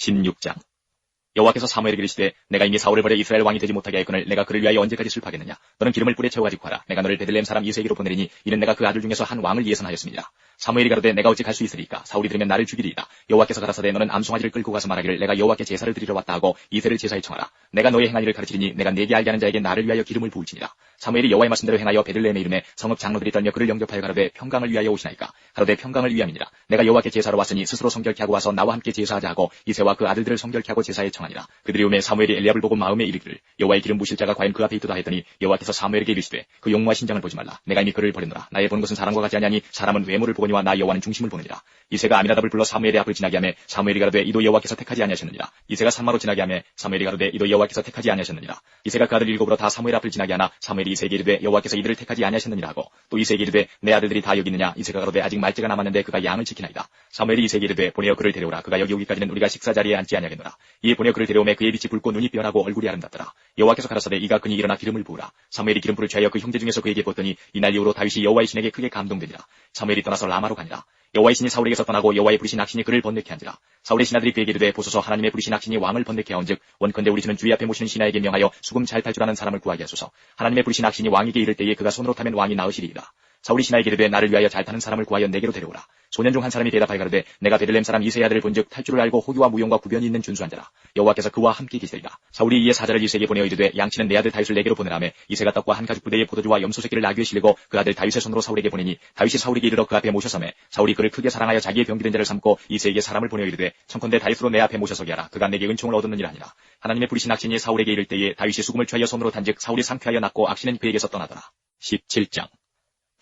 16장. 여호와께서 사무엘에게 이르시되 내가 이미 사울을 버려 이스라엘 왕이 되지 못하게 하였거늘 내가 그를 위하여 언제까지 슬퍼하겠느냐. 너는 기름을 뿔에 채워가지고 가라. 내가 너를 베들레헴 사람 이새에게로 보내리니 이는 내가 그 아들 중에서 한 왕을 예선하였습니다. 사무엘이 가로되 내가 어찌 갈 수 있으리까. 사울이 들으면 나를 죽이리이다. 여호와께서 가라사대 너는 암송아지를 끌고 가서 말하기를 내가 여호와께 제사를 드리러 왔다 하고 이새를 제사에 청하라. 내가 너의 행한 일을 가르치리니 내가 내게 알게 하는 자에게 나를 위하여 기름을 부을지니라. 사무엘이 여호와의 말씀대로 행하여 베들레헴에 이르매 성읍 장로들이 떨며 그를 영접하여 가로되 평강을 위하여 오시나이까. 가로되 평강을 위함이니라. 내가 여호와께 제사로 왔으니 스스로 성결케 하고 와서 나와 함께 제사하자 하고 이새와 그 아들들을 성결케 하고 제사에 청하니라. 그들이 오매 사무엘이 엘리압을 보고 마음에 이르기를 여호와의 기름 부실 자가 과연 그 앞에 있도다 했더니 여호와께서 사무엘에게 이르시되 그 용모와 신장을 보지 말라. 내가 이미 그를 버렸노라. 나의 보는 것은 사람과 같지 아니하니 사람은 외모를 보거니와 나 여호와는 중심을 보느니라. 이새가 아미나답을 불러 사무엘의 앞을 지나게 하매 사무엘이 가로되 이도 여호와께서 택하지 아니하셨느니라. 이새가 산마로 지나게 하매 사무엘이 가로되 이도 여호와께서 택하지 아니하셨느니라. 이새가 그 아들 일곱으로 다 사무엘 앞을 지나게 하나 사무엘이 이새에게 이르되 여호와께서 이들을 택하지 아니하셨느니라 하고 또 이새에게 이르되 내 아들들이 다 여기 있느냐. 이새가 가로되 아직 말째가 남았는데 그가 양을 지키나이다. 사무엘이 이새에게 이르되 보내어 그를 데려오라. 그가 여기 오기까지는 우리가 식사 자리에 앉지 아니하겠노라. 이에 보내어 그를 데려오매 그의 빛이 붉고 눈이 변하고 얼굴이 아름답더라. 여호와께서 가라사대 이가 그니 일어나 기름을 부으라. 사무엘이 기름불을 취하여 그 형제 중에서 그에게 부었더니 이날 이후로 다윗이 여호와의 신에게 크게 감동되니라. 사무엘이 떠나서 라마로 가니라. 여호와의 신이 사울에게서 떠나고 여호와의 부르신 악신이 그를 번뇌케 한지라. 사울의 신하들이 그에게 이르되 보소서 하나님의 부르신 악신이 왕을 번뇌케 하온즉 원컨대 우리 주는 주의 앞에 모시는 신하에게 명하여 수금 잘 탈 줄 아는 사람을 구하게 하소서. 하나님의 부르신 악신이 왕에게 이를 때에 그가 손으로 타면 왕이 나으시리이다. 사울이 신하에게 이르되 나를 위하여 잘 타는 사람을 구하여 내게로 데려오라. 소년 중 한 사람이 대답하여 가로되 내가 베들레헴 사람 이새의 아들을 본즉 탈 줄을 알고 호기와 무용과 구변이 있는 준수한 자라. 여호와께서 그와 함께 계시리라. 사울이 이에 사자를 이새에게 보내어 이르되 양치는 내 아들 다윗을 내게로 보내라매 이새가 떡과 한 가죽 부대에 포도주와 염소 새끼를 나귀에 실리고 그 아들 다윗의 손으로 사울에게 보내니 다윗이 사울에게 이르러 그 앞에 모셔서매 사울이 그를 크게 사랑하여 자기의 병기된 자를 삼고 이새에게 사람을 보내어 이르되 청컨대 다윗으로 내 앞에 모셔서게 하라. 그가 내게 은총을 얻었느니라 하니라. 하나님의 부리신 악신이 사울에게 이를 때에 다윗이 수금을 취하여 손으로 단즉 사울이 상쾌하여 낳고 악신은 그에게서 떠나더라. 17장.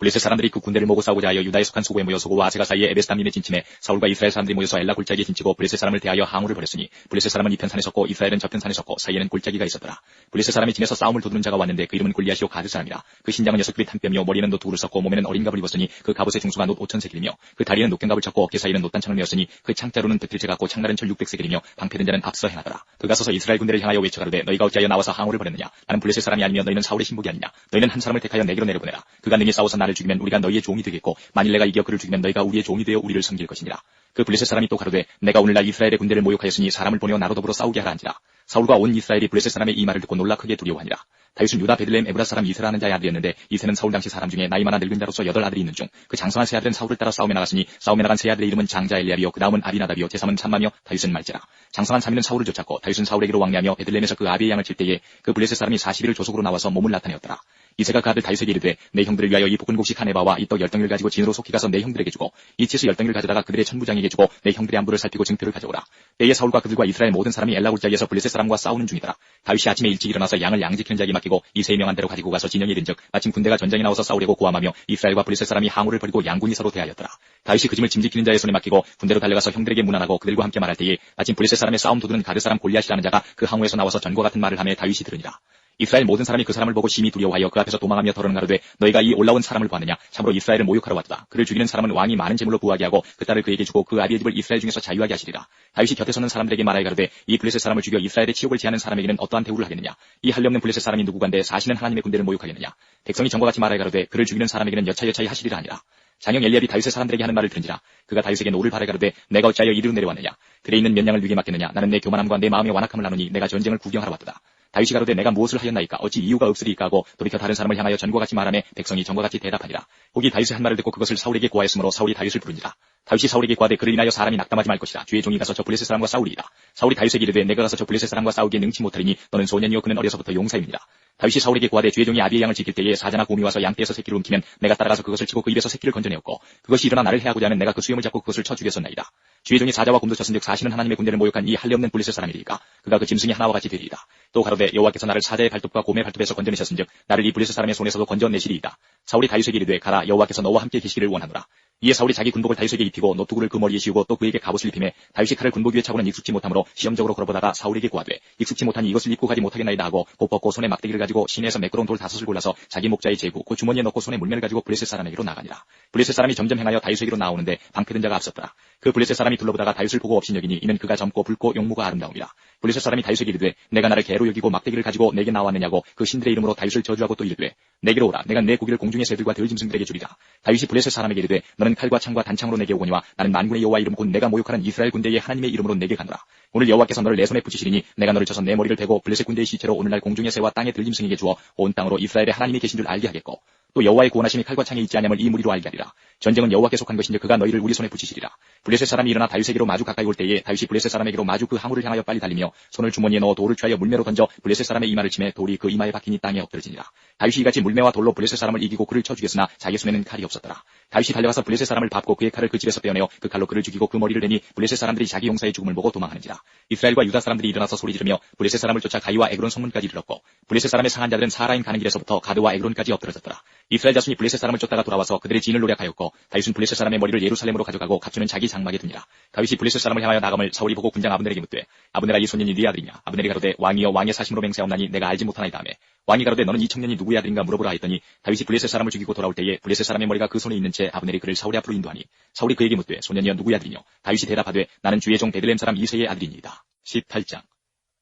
블레셋 사람들이 그 군대를 모고 싸우고자 하여 유다에 속한 소고에 모여 소고와 아세가 사이에 에베스담림에 진침해 사울과 이스라엘 사람들이 모여서 엘라 골짜기에 진치고 블레셋 사람을 대하여 항우를 벌였으니 블레셋 사람은 이편 산에 섰고 이스라엘은 저편 산에 섰고 사이에는 골짜기가 있었더라. 블레셋 사람이 진에서 싸움을 도두는 자가 왔는데 그 이름은 골리앗이요 가드 사람이라. 그 신장은 6굽이 탄뼈며 머리에는 놋두구를 썼고 몸에는 어린 갑을 입었으니 그 갑옷의 중수가 놋 5,000세겔이며 그 다리에는 놋갱갑을 쳤고 어깨 사이에는 놋단창을 메었으니 그 창자루는 배틀채 같고 창날은 철 600세겔이며 방패든 자는 앞서 행하더라. 그가 서서 이스라엘 군대를 향하여 외쳐가로되 너희가 어찌하여 나와서 항우를 벌였느냐. 나는 블레셋 사람이 아니며 너희는 사울의 신복이 아니냐. 너희는 한 사람을 택하여 내게로 내려보내라. 그가 능히 싸워서 나를 죽이면 우리가 너희의 종이 되겠고 만일 내가 이겨 그를 죽이면 너희가 우리의 종이 되어 우리를 섬길 것이니라. 그 블레셋 사람이 또 가로되 내가 오늘날 이스라엘의 군대를 모욕하였으니 사람을 보내어 나로 더불어 싸우게 하라 한지라. 사울과 온 이스라엘이 블레셋 사람의 이 말을 듣고 놀라 크게 두려워하니라. 다윗은 유다 베들레헴 에브라 사람 이세라는 자의 아들이었는데 이세는 사울 당시 사람 중에 나이 많아 늙은 자로서 8 아들이 있는 중 그 장성한 세 아들은 사울을 따라 싸움에 나갔으니 싸움에 나간 세 아들의 이름은 장자 엘리압이요 그 다음은 아비나답이요 제3은 참마며 다윗은 말제라. 장성한 3위는 사울을 쫓았고 다윗은 사울에게로 왕래하며 베들레헴에서 그 아비의 양을 칠 때에 그 블레셋 사람이 40일을 조속으로 나와서 몸을 나타내었더라. 이새가 그 아들 다윗에게 이르되 내 형들을 위하여 이 볶은 곡식 한 에바와 이 떡 10덩이를 가지고 진으로 속히 가서 내 형들에게 주고 이 치스 10덩이를 가져다가 그들의 천부장에게 주고 내 형들의 안부를 살피고 증표를 가져오라. 때에 사울과 그들과 이스라엘 모든 사람이 엘라 골짜기에서 블레셋 사람과 싸우는 중이더라. 다윗이 아침에 일찍 일어나서 양을 양지키는 자에게 맡기고 이새의 명한 대로 가지고 가서 진영에 이른즉 마침 군대가 전장에 나와서 싸우려고 고함하며 이스라엘과 블레셋 사람이 항우를 벌이고 양군이 서로 대하였더라. 다윗이 그 짐을 짐지키는 자의 손에 맡기고 군대로 달려가서 형들에게 문안하고 그들과 함께 말할 때에 마침 블레셋 사람의 싸움 도두는 가드 사람 골리앗이라는 자가 그 항우에서 나와서 전과 같은 말을 하며 다윗이 들으니라. 이스라엘 모든 사람이 그 사람을 보고 심히 두려워하여 그 앞에서 도망하며 더러는 가로되 너희가 이 올라온 사람을 보았느냐. 참으로 이스라엘을 모욕하러 왔다. 그를 죽이는 사람은 왕이 많은 재물로 부하게 하고 그 딸을 그에게 주고 그 아비의 집을 이스라엘 중에서 자유하게 하시리라. 다윗이 곁에 서는 사람들에게 말하여 가로되 이 블레셋 사람을 죽여 이스라엘의 치욕을 제하는 사람에게는 어떠한 대우를 하겠느냐. 이 할례없는 블레셋 사람이 누구간데 사시는 하나님의 군대를 모욕하겠느냐. 백성이 전과 같이 말하여 가로되 그를 죽이는 사람에게는 여차여차히 하시리라 하니라. 장형 엘리압이 다윗의 사람들에게 하는 말을 들은지라. 그가 다윗에게 노를 바라 가로되 내가 어찌하여 이리로 내려왔느냐. 들에 있는 몇 양을 누게 맡겠느냐. 나는 내 교만함과 내 마음의 완악함을 나누니 내가 전쟁을 구경하러 왔도다. 다윗이 가로되 내가 무엇을 하였나이까 어찌 이유가 없으리까 하고 돌이켜 다른 사람을 향하여 전과 같이 말하매 백성이 전과 같이 대답하니라. 혹이 다윗의 한 말을 듣고 그것을 사울에게 고하였으므로 사울이 다윗을 부르니라. 다윗이 사울에게 고하되 그를 인하여 사람이 낙담하지 말 것이라. 주의 종이 가서 저 블레셋 사람과 싸우리이다. 사울이 다윗에게 이르되 내가 가서 저 블레셋 사람과 싸우기에 능치 못하리니 너는 소년이요 그는 어려서부터 용사입니다. 다윗이 사울에게 고하되 주의 종이 아비의 양을 지킬 때에 사자나 곰이 와서 양떼에서 새끼를 움키면 내가 따라가서 그것을 치고 그 입에서 새끼를 건져내었고 그것이 일어나 나를 해하고자 하면 내가 그 수염을 잡고 그것을 쳐 죽였었나이다. 주의 종이 사자와 곰도 쳤은즉 사시는 하나님의 군대를 모욕한 이 할례 없는 블레셋 사람이리까. 그가 그 짐승이 하나와 같이 되리이다. 또 가로되 여호와께서 나를 사자의 발톱과 곰의 발톱에서 건져내셨은즉 나를 이 블레셋 사람의 손에서도 건져내시리이다. 사울이 다윗에게 이르되 가라 여호와께서 너와 함께 계시기를 원하노라. 이에 사울이 자기 군복을 다윗에게 입히고 노투구를 그 머리에 씌우고 또 그에게 갑옷을 입히매 다윗이 칼을 군복 위에 차고는 익숙지 못하므로 시험적으로 걸어보다가 사울에게 고하되 익숙지 못하니 이것을 입고 가지 못하겠나이다 하고 곧 벗고 손에 막대기를 가지고 시내에서 매끄러운 돌 5을 골라서 자기 목자의 제구 그 주머니에 넣고 손에 물면을 가지고 블레셋 사람에게로 나가니라. 블레셋 사람이 점점 행하여 다윗에게로 나오는데 방패든 자가 앞섰더라. 그 블레셋 사람이 둘러보다가 다윗을 보고 없인 여기니 이는 그가 젊고 붉고 용모가 아름다움이라. 블레셋 사람이 다윗에게 이르되 내가 나를 개로 여기고 막대기를 가지고 내게 나왔느냐고 그 신들의 이름으로 다윗을 저주하고 또 이르되 내게로 오라. 내가 내 고기를 공중의 새들과 들짐승들에게 주리라. 다윗이 블레셋 사람에게 이르되 너는 칼과 창과 단창으로 내게 오거니와 나는 만군의 여호와 이름 곧 내가 모욕하는 이스라엘 군대의 하나님의 이름으로 내게 가노라. 오늘 여호와께서 너를 내 손에 붙이시리니 내가 너를 쳐서 내 머리를 베고 블레셋 군대의 시체로 오늘날 공중의 새와 땅의 들짐승에게 주어 온 땅으로 이스라엘의 하나님이 계신 줄 알게 하겠고 또 여호와의 구원하심이 칼과 창에 있지 아니함을 이 무리로 알게 하리라. 전쟁은 여호와께 속한 것인지 그가 너희를 우리 손에 붙이시리라. 블레셋 사람이 일어나 다윗에게로 마주 가까이 올 때에 다윗이 블레셋 사람에게로 마주 그 항우를 향하여 빨리 달리며 손을 주머니에 넣어 돌을 취하여 물매로 던져 블레셋 사람의 이마를 치매 돌이 그 이마에 박히니 땅에 엎드러지니라. 다윗이 이같이 물매와 돌로 블레셋 사람을 이기고 그를 쳐 죽였으나 자기 손에는 칼이 없었더라. 다윗이 달려가서 블레셋 사람을 밟고 그의 칼을 그 집에서 빼어내어 그 칼로 그를 죽이고 그 머리를 내니 블레셋 사람들이 자기 용사의 죽음을 보고 도망하는지라. 이스라엘과 유다 사람들이 일어나서 소리 지르며 블레셋 사람을 쫓아 가이와 에그론 성문까지 이르렀고 블레셋 사람의 상한 자들은 사라임 가는 길에서부터 가드와 에그론까지 엎드러졌더라. 이스라엘 자손이 블레셋 사람을 쫓다가 돌아와서 그들의 지인을 노략하였고 다윗은 블레셋 사람의 머리를 예루살렘으로 가져가고 갑주는 자기 장막에 두니라. 다윗이 블레셋 사람을 향하여 나감을 사울이 보고 군장 아브넬에게 묻되 아브넬아 이 소년이 네 아들이냐. 아브넬이 가로되 왕이여 왕의 사심으로 맹세하옵나니 내가 알지 못하나이다 하매 왕이 가로되 너는 이 청년이 누구의 아들인가 물어보라 하였더니 다윗이 블레셋 사람을 죽이고 돌아올 때에 블레셋 사람의 머리가 그 손에 있는 채 아브넬이 그를 사울의 앞으로 인도하니 사울이 그에게 묻되 소년이여 누구의 아들이뇨. 다윗이 대답하되 나는 주의 종 베들레헴 사람 이새의 아들이니이다. 18장.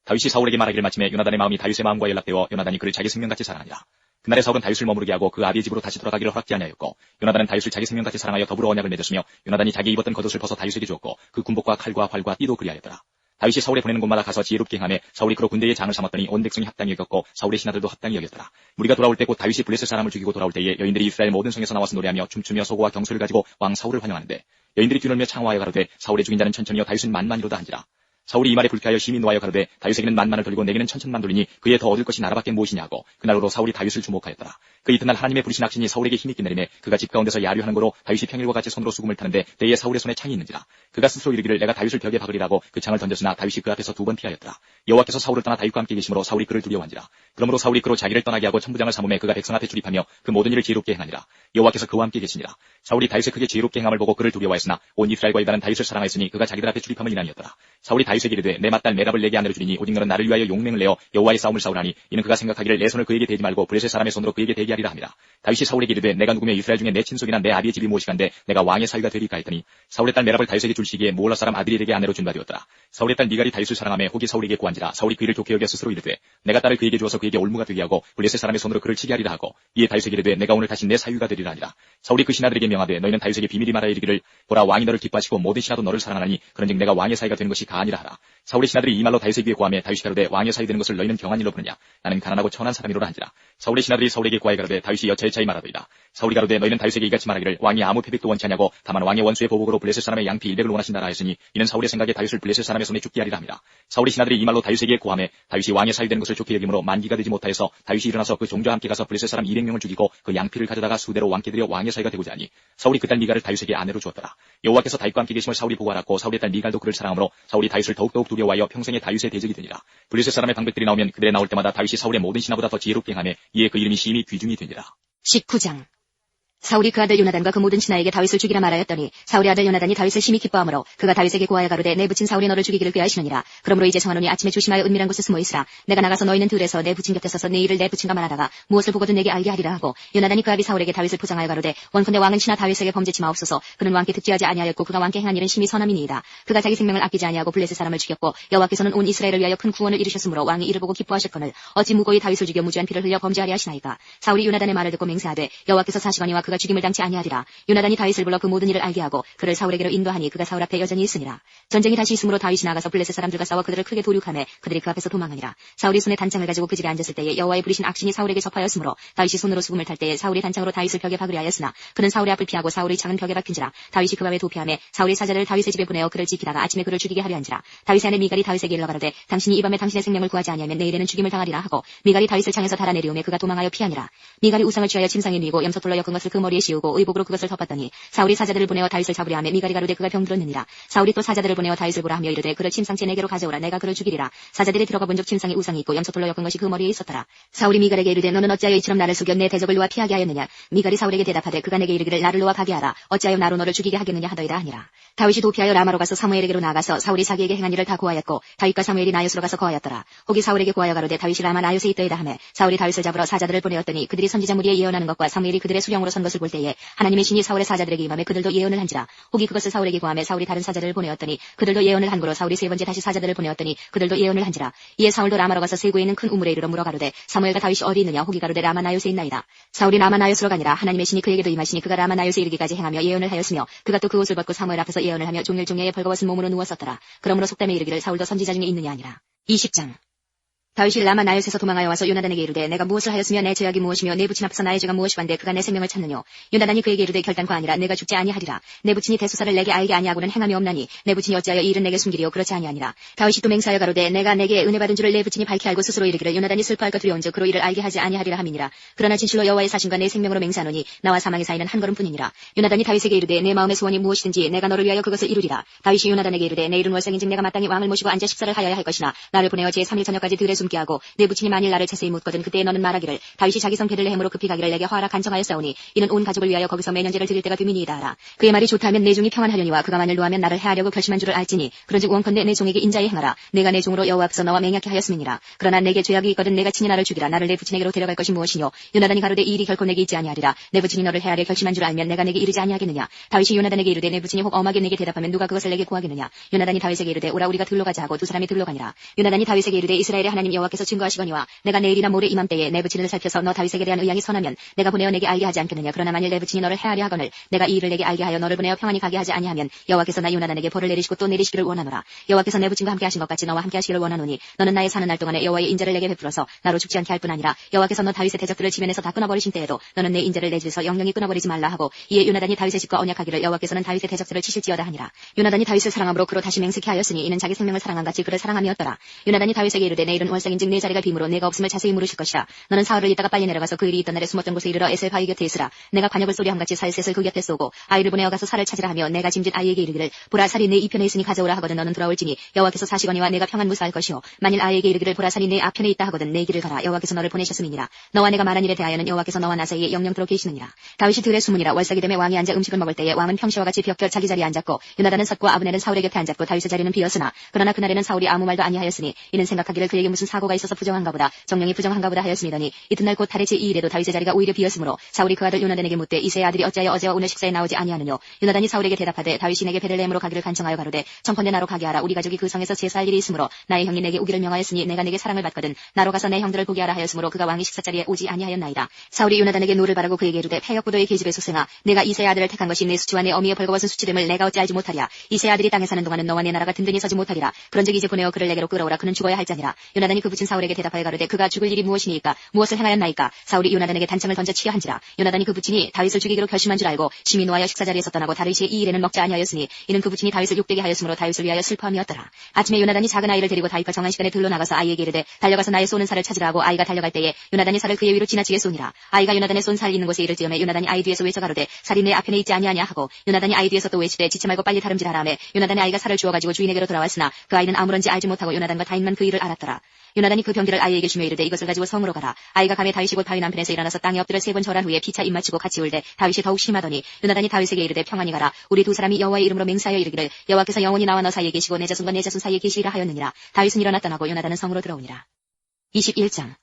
다윗이 사울에게 말하기를 마침에 요나단의 마음이 다윗의 마음과 연락되어 요나단이 그를 자기 생명같이 사랑하니라. 그날에 사울은 다윗을 머무르게 하고 그 아비의 집으로 다시 돌아가기를 허락지 아니하였고 요나단은 다윗을 자기 생명같이 사랑하여 더불어 언약을 맺었으며 요나단이 자기 입었던 겉옷을 벗어 다윗에게 주었고 그 군복과 칼과 활과 띠도 그리하였더라. 다윗이 사울에 보내는 곳마다 가서 지혜롭게 행하며 사울이 그로 군대의 장을 삼았더니 온 백성이 합당히 여겼고 사울의 신하들도 합당히 여겼더라. 무리가 돌아올 때 곧 다윗이 블레셋 사람을 죽이고 돌아올 때에 여인들이 이스라엘 모든 성에서 나와서 노래하며 춤추며 소고와 경수를 가지고 왕 사울을 환영하는데 여인들이 뛰놀며 창화하여 가로되 사울의 죽인 자는 천천히요 다윗은 만만이로다 한지라. 사울이 이 말에 불쾌하여 심히 노하여 가로되 다윗에게는 만만을 돌리고 내게는 천천만 돌리니 그에 더 얻을 것이 나라밖에 무엇이냐고 그날로 사울이 다윗을 주목하였더라. 그 이튿날 하나님의 부르신 악신이 사울에게 힘있게 내리매 그가 집 가운데서 야류하는 거로 다윗이 평일과 같이 손으로 수금을 타는데 때에 사울의 손에 창이 있는지라. 그가 스스로 이르기를 내가 다윗을 벽에 박으리라고 그 창을 던졌으나 다윗이 그 앞에서 2번 피하였더라. 여호와께서 사울을 떠나 다윗과 함께 계심으로 사울이 그를 두려워한지라. 그러므로 사울이 그로 자기를 떠나게 하고 천부장을 삼음에 그가 백성 앞에 출입하며 그 모든 일을 지혜롭게 행하니라. 여호와께서 그와 함께 계시니라. 사울이 다윗의 크게 지혜롭게 행함을 보고 그를 두려워하였으나 온 이스라엘과 유다는 다윗을 사랑하였으니 그가 자기들 앞에 출입함을 인하니었더라. 사울이 다윗에게 이르되 내 맏딸 메랍을 내게 아내로 주리니 오직 너는 나를 위하여 용맹을 내어 여호와의 싸움을 싸우라니 이는 그가 생각하기를 내 손을 그에게 대지 말고 블레셋 사람의 손으로 그에게 대게 하리라 함이라. 다윗이 사울에게 이르되 내가 누구며 이스라엘 중에 내 친속이나 내 아비의 집이 무엇이간데 내가 왕의 사위가 되리까 했더니 사울의 딸 메랍을 다윗에게 줄 시기에 모올라 사람 아드리엘에게 아내로 준 바 되었더라. 사울의 딸 미갈이 다윗을 사랑하며 혹이 사울에게 구한지라. 사울이 그 일을 좋게 여겨 스스로 이르되 내가 딸을 그에게 주어서 그에게 올무가 되게 하고 블레셋 사람의 손으로 그를 치게 하리라 하고 이에 다윗에게 이르되 내가 오늘 다시 내 사위가 되리라 하니라. 사울이 그 신하들에게 명하되 너희는 다윗에게 비밀이 말하여 이르기를 보라 왕이 너를 기뻐하시고 모든 신하도 너를 사랑하나니 그런즉 내가 왕의 사위가 되는 것이 가아니라 하라. 사울의 신하들이 이 말로 다윗의 귀에 고하며 다윗이 가로되 왕의 사위 되는 것을 너희는 경한 일로 부르냐. 나는 가난하고 천한 사람이로라 한지라. 사울의 신하들이 사울에게 고하여 가로되 다윗이 여차여차히 말하더이다. 사울이 가로되 너희는 다윗에게 이같이 말하기를 왕이 아무 패백도 원치 않냐고 다만 왕의 원수의 보복으로 블레셋 사람의 양피 100을 원하신다라 하였으니 이는 사울의 생각에 다윗을 블레셋 사람의 손에 죽게 하리라 함이라. 사울의 신하들이 이 말로 다윗에게 고하며 다윗이 왕의 사위 되는 것을 좋게 여김으로 만기가 되지 못하여서 다윗이 일어나서 그 종자와 함께 가서 블레셋 사람 200명을 죽이고 그 양피를 가져다가 수대로 왕께 드려 왕의 사위가 되고자 하니 사울이 그 딸 미갈을 다윗에게 아내로 주었더라. 여호와께서 다윗과 함께 계심을 사울이 보고 알았고 사울의 딸 미갈도 그를 사랑하므로 사울이 다윗을 더욱더욱 두려워하여 평생에 다윗의 대적이 되니라. 블레셋 사람의 방백들이 나오면 그들에 나올 때마다 다윗이 사울의 모든 신하보다 더 지혜롭게 행하며 이에 그 이름이 심히 귀중히 되니라. 19장. 사울이 그 아들 요나단과 그 모든 신하에게 다윗을 죽이라 말하였더니 사울의 아들 요나단이 다윗을 심히 기뻐하므로 그가 다윗에게 고하여 가로되 내 부친 사울이 너를 죽이기를 꾀하시느니라. 그러므로 이제 청하노니 아침에 조심하여 은밀한 곳에 숨어 있으라. 내가 나가서 너희는 들에서 내 부친 곁에 서서 네 일을 내 부친과 말하다가 무엇을 보고든 내게 알게 하리라 하고 요나단이 그 아비 사울에게 다윗을 포장하여 가로되 원컨대 왕은 친하 다윗에게 범죄치 마옵소서. 그는 왕께 득지하지 아니하였고 그가 왕께 행한 일은 심히 선함이니이다. 그가 자기 생명을 아끼지 아니하고 블레셋 사람을 죽였고 여호와께서는 온 이스라엘을 위하여 큰 구원을 이루셨으므로 왕이 이를 보고 기뻐하셨거늘 어찌 무고히 다윗을 죽여 무죄한 피를 흘려 범죄하리 하시나이까. 사울이 요나단의 말을 듣고 맹세하되 여호와께서 사시거니와 그가 죽임을 당치 아니하리라. 요나단이 다윗을 불러 그 모든 일을 알게 하고 그를 사울에게로 인도하니 그가 사울 앞에 여전히 있으니라. 전쟁이 다시 있으므로 다윗이 나가서 블레셋 사람들과 싸워 그들을 크게 도륙하매 그들이 그 앞에서 도망하니라. 사울이 손에 단창을 가지고 그 집에 앉았을 때에 여호와의 부리신 악신이 사울에게 접하였으므로 다윗이 손으로 수금을 탈 때에 사울이 단창으로 다윗을 벽에 박으려 하였으나 그는 사울의 앞을 피하고 사울의 창은 벽에 박힌지라. 다윗이 그 밤에 도피하매 사울이 사자들을 다윗의 집에 보내어 그를 지키다가 아침에 그를 죽이게 하려 한지라. 다윗의 아내 미갈이 다윗에게 일러 가로되 당신이 이 밤에 당신의 생명을 구하지 아니하면 내일에는 죽임을 당하리라 하고 미갈이 다윗을 창에서 달아내리오매 그가 도망하여 피하니라. 미갈이 우상을 취하여 침상에 누이고 염소돌로 엮은 것을 그 머리에 씌우고 의복으로 그것을 덮었더니 사울이 사자들을 보내어 다윗을 잡으려 하며 미갈이 가로되 그가 병들었느니라. 사울이 또 사자들을 보내어 다윗을 보라 하며 이르되 그를 침상째 내게로 가져오라. 내가 그를 죽이리라. 사자들이 들어가 본즉 침상에 우상이 있고 염소돌로 엮은 것이 그 머리에 있었더라. 사울이 미갈에게 이르되 너는 어찌하여 이처럼 나를 속여 내 대적을 놓아 피하게 하였느냐. 미갈이 사울에게 대답하되 그가 내게 이르기를 나를 놓아 가게 하라. 어찌하여 나로 너를 죽이게 하겠느냐 하더이다 하니라. 다윗이 도피하여 라마로 가서 사무엘에게로 나가서 사울이 자기에게 행한 일을 다 고하였고 다윗과 사무엘이 나요스로 가서 고하였더라. 혹이 사울에게 고하여 가로되 다윗이 라마 나요스에 있더이다 하매 사울이 다윗을 잡으러 사자들을 보내었더니 그들이 선지자 무리에 예언하는 것과 사무엘이 그들의 수령으로 선 것을 것을 볼 때에 하나님의 신이 사울의 사자들에게 임함에 그들도 예언을 한지라. 혹이 그것을 사울에게 고함에 사울이 다른 사자들을 보내었더니 그들도 예언을 한 고로 사울이 세 번째 다시 사자들을 보내었더니 그들도 예언을 한지라. 이에 사울도 라마로 가서 세구에 있는 큰 우물에 이르러 물어 가로되 사무엘과 다윗이 어디 있느냐. 혹이 가로되 라마 나요스에 있나이다. 사울이 라마 나요스로 가니라. 하나님의 신이 그에게도 임하시니 그가 라마 나요스에 이르기까지 행하며 예언을 하였으며 그가 또 그 옷을 벗고 사무엘 앞에서 예언을 하며 종일 종야에 벌거벗은 몸으로 누웠었더라. 그러므로 속담에 이르기를 사울도 선지자 중에 있느냐 아니라. 20장. 다윗이 라마 나요스에서 도망하여 와서 요나단에게 이르되 내가 무엇을 하였으며 내 죄악이 무엇이며 내 부친 앞에서 나의 죄가 무엇이반데 그가 내 생명을 찾느뇨. 요나단이 그에게 이르되 결단코 아니라 내가 죽지 아니하리라. 내 부친이 대수사를 내게 알게 아니하고는 행함이 없나니 내 부친이 어찌하여 이 일은 내게 숨기리요. 그렇지 아니하니라. 다윗이 또 맹세하여 가로되 내가 내게 은혜 받은 줄을 내 부친이 밝히 알고 스스로 이르기를 요나단이 슬퍼할까 두려운즉 그로 이를 알게 하지 아니하리라 함이니라. 그러나 진실로 여호와의 사신과 내 생명으로 맹세하노니 나와 사망의 사이는 한 걸음뿐이니라. 요나단이 다윗에게 이르되 내 마음의 소원이 무엇이든지 내가 너를 위하여 그것을 이루리라. 다윗이 요나단에게 이르되 내일은 월성인즉 내가 마땅히 왕을 모시고 앉아 식사를 하여야 할 것이나 나를 보내어 제3일 저녁까지 들에 숨게 하고 내 부친이 만일 나를 자세히 묻거든 그때에 너는 말하기를 다윗이 자기 성 베들레헴으로 급히 가기를 내게 허하라 간청하였사오니 이는 온 가족을 위하여 거기서 매년제를 드릴 때가 되미니이다 하라. 그의 말이 좋다 하면 내 종이 평안하려니와 그가 만일 노하면 나를 해하려고 결심한 줄을 알지니 그런즉 원컨대 내 종에게 인자히 행하라. 내가 내 종으로 여호와 앞에서 너와 맹약케 하였음이니라. 그러나 내게 죄악이 있거든 내가 친히 나를 죽이라. 나를 내 부친에게로 데려갈 것이 무엇이뇨. 요나단이 가로되 이 일이 결코 내게 있지 아니하리라. 내 부친이 너를 해하려 결심한 줄 알면 내가 내게 이르지 아니하겠느냐. 다윗이 요나단에게 이르되 내 부친이 혹 엄하게 내게 대답하면 누가 그것을 내게 구하겠느냐. 요나단이 다윗에게 이르되 오라 우리가 들로 가자 하고 두 사람이 들로 가니라. 요나단이 다윗에게 이르되 이스라엘의 하나님 여호와께서 증거하시거니와 내가 내일이나 모레 이맘때에 내 부친을 살펴서 너 다윗에게 대한 의향이 선하면 내가 보내어 내게 알게 하지 않겠느냐. 그러나 만일 내 부친이 너를 해하려 하거늘 내가 이 일을 내게 알게 하여 너를 보내어 평안히 가게 하지 아니하면 여호와께서 나 요나단에게 벌을 내리시고 또 내리시기를 원하노라. 여호와께서 내 부친과 함께 하신 것 같이 너와 함께 하시기를 원하노니 너는 나의 사는 날 동안에 여호와의 인자를 내게 베풀어서 나로 죽지 않게 할 뿐 아니라 여호와께서 너 다윗의 대적들을 지면에서 다 끊어버리신 때에도 너는 내 인자를 내 집에서 영영히 끊어버리지 말라 하고 이에 요나단이 다윗의 집과 언약하기를 여호와께서는 다윗의 대적들을 치실지어다 하니라. 요나단이 다윗을 사랑함으로 그로 다시 맹세케 하였으니 이는 자기 생명을 사랑한 같이 그를 사랑함이었더라. 요나단이 다윗에게 이르되 내일은 월성인즉 내 자리가 빔으로 내가 없음을 자세히 물으실 것이라. 너는 사흘을 있다가 빨리 내려가서 그 일이 있던 날에 숨었던 곳에 이르러 에셀 바위 곁에 있으라. 내가 관역을 쏘리함같이 살셋을 그 곁에 쏘고 아이를 보내어 가서 살을 찾으라 하며 내가 짐짓 아이에게 이르기를 보라 살이 내 이편에 있으니 가져오라 하거든 너는 돌아올지니 여호와께서 사시거니와 내가 평안 무사할 것이요 만일 아이에게 이르기를 보라 살이 내 앞편에 있다 하거든 내 길을 가라. 여호와께서 너를 보내셨음이니라. 너와 내가 말한 일에 대하여는 여호와께서 너와 나 사이에 영영토록 계시느니라. 다윗이 들의 수문이라. 월삭이 되매 왕이 앉아 음식을 먹을 때에 왕은 평시와 같이 벽결 자기 자리에 앉았고 요나단은 섰고 아브넬은 사울의 곁에 앉았고 다윗의 자리는 비었으나 그러나 그날에는 사울이 아무 말도 아니하였으니 이는 생각하기를 그에게 무슨 사고가 있어서 부정한가 보다 정령이 부정한가 보다 하였음이더니 이튿날 곧 달의 제2일에도 다윗의 자리가 오히려 비었으므로 사울이 그 아들 요나단에게 묻되 이새의 아들이 어찌하여 어제와 오늘 식사에 나오지 아니하느뇨. 요나단이 사울에게 대답하되 다윗이 내게 베들레헴으로 가기를 간청하여 가로되 청컨대 나로 가게 하라. 우리 가족이 그 성에서 제사할 일이 있으므로 나의 형이 내게 오기를 명하였으니 내가 내게 사랑을 받거든 나로 가서 내 형들을 보게 하라 하였으므로 그가 왕이 식사자리에 오지 아니하였나이다. 사울이 요나단에게 노를 바라고 그에게 이르되 패역부도의 계집의 소생아 내가 이새의 아들을 택한 것이 내 수치와 내 어미의 벌거벗은 수치됨을 내가 어찌 알지 못하랴. 이새의 아들이 땅에 사는 동안은 너와 내 나라가 든든히 서지 못하리라. 그런즉 이제 보내어 그를 내게로 끌어오라. 그는 죽어야 할 자니라. 요나단이 그 부친 사울에게 대답하여 가로되 그가 죽을 일이 무엇이니까 무엇을 행하였나이까. 사울이 요나단에게 단창을 던져 치려 한지라. 요나단이 그 부친이 다윗을 죽이기로 결심한 줄 알고 심히 노하여 식사자리에서 떠나고 다윗의 이 일에는 먹지 아니하였으니 이는 그 부친이 다윗을 욕되게 하였으므로 다윗을 위하여 슬퍼함이었더라. 아침에 요나단이 작은 아이를 데리고 다윗과 정한 시간에 들로 나가서 아이에게 이르되 달려가서 나의 쏘는 살을 찾으라 하고 아이가 달려갈 때에 요나단이 살을 그의 위로 지나치게 쏘니라. 아이가 요나단의 쏜 살 있는 곳에 이를 즈음에 요나단이 아이 뒤에서 외쳐 가로되 살이 내 앞편에 있지 아니하냐 하고 요나단이 아이 뒤에서 또 외치되 지체 말고 빨리 다름질하라 하매 요나단의 아이가 살을 주워가지고 주인에게로 돌아왔으나 그 아이는 아무런지 알지 못하고 요나단과 다윗만 그 일을 알았더라. 요나단이 그 병기를 아이에게 주며 이르되 이것을 가지고 성으로 가라. 아이가 가매 다윗이 곧 다윗 남편에서 일어나서 땅에 엎드려 3번 절한 후에 피차 입 맞추고 같이 울되 다윗이 더욱 심하더니 요나단이 다윗에게 이르되 평안히 가라. 우리 두 사람이 여호와의 이름으로 맹세하여 이르기를 여호와께서 영원히 나와 너 사이에 계시고 내 자손과 내 자손 사이에 계시리라 하였느니라. 다윗은 일어나 떠나고 요나단은 성으로 들어오니라. 21장.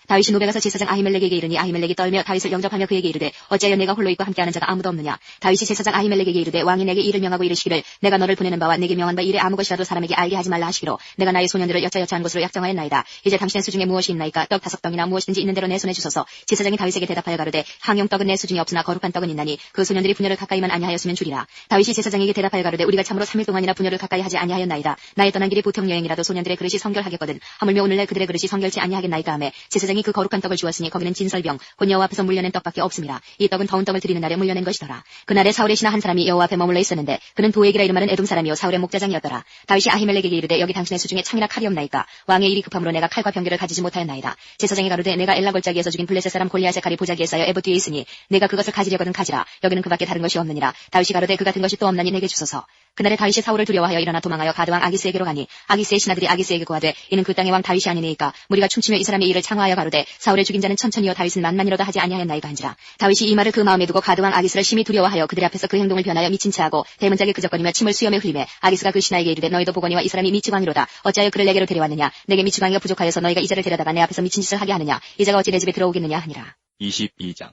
다윗이 노베 가서 제사장 아히멜렉에게 이르니 아히멜렉이 떨며 다윗을 영접하며 그에게 이르되 어찌하여 내가 홀로 있고 함께하는 자가 아무도 없느냐. 다윗이 제사장 아히멜렉에게 이르되 왕이 내게 이를 명하고 이르시기를 내가 너를 보내는 바와 내게 명한 바 일에 아무 것이라도 사람에게 알게 하지 말라 하시기로 내가 나의 소년들을 여짜여짜한 곳으로 약정하였나이다. 이제 당신의 수중에 무엇이 있나이까. 떡 5덩이나 무엇이든지 있는 대로 내 손에 주소서. 제사장이 다윗에게 대답하여 가로되 항용떡은 내 수중에 없으나 거룩한 떡은 있나니 그 소년들이 분열을 가까이만 아니하였으면 주리라. 다윗이 제사장에게 대답하여 가로되 우리가 참으로 3일 동안이나 분열을 가까이 하지 아니하였나이다. 나의 떠난 길이 보통 여행이라도 소년들의 그릇이 성결하겠거든 하물며 오늘날 그들의 그릇이 성결치 아니하겠나이까 하매 제사장이 그 거룩한 떡을 주었으니 거기는 진설병 곧 여호와 앞에서 물려낸 떡밖에 없습니다. 이 떡은 더운 떡을 드리는 날에 물려낸 것이더라. 그날에 사울의 신하 한 사람이 여호와 앞에 머물러 있었는데 그는 도액이라 이름하는 에돔 사람이요 사울의 목자장이었더라. 다윗이 아히멜렉에게 이르되 여기 당신의 수중에 창이나 칼이 없나이까. 왕의 일이 급함으로 내가 칼과 병기를 가지지 못하였나이다. 제사장이 가로되 내가 엘라 골짜기에서 죽인 블레셋 사람 골리앗의 칼이 보자기에 쌓여 에봇 뒤에 있으니 내가 그것을 가지려거든 가지라. 여기는 그밖에 다른 것이 없느니라. 다윗이 가로되 그 같은 것이 또 없나니 내게 주소서. 그날에 다윗이 사울을 두려워하여 일어나 도망하여 가드왕 아기스에게로 가니 아기스의 신하들이 아기스에게 고하되 이는 그 땅의 왕 다윗이 아니니까 무리가 춤추며 이 사람의 일을 창화하여 가로되 사울의 죽인 자는 천천히요 다윗은 만만이로다 하지 아니하였나이까 한지라. 다윗이 이 말을 그 마음에 두고 가드왕 아기스를 심히 두려워하여 그들 앞에서 그 행동을 변하여 미친 채하고 대문짝에 그적거리며 침을 수염에 흘리매 아기스가 그 신하에게 이르되 너희도 보거니와 이 사람이 미치광이로다. 어찌하여 그를 내게로 데려왔느냐. 내게 미치광이가 부족하여서 너희가 이 자를 데려다가 내 앞에서 미친 짓을 하게 하느냐. 이 자가 어찌 내 집에 들어오겠느냐 하니라. 22장.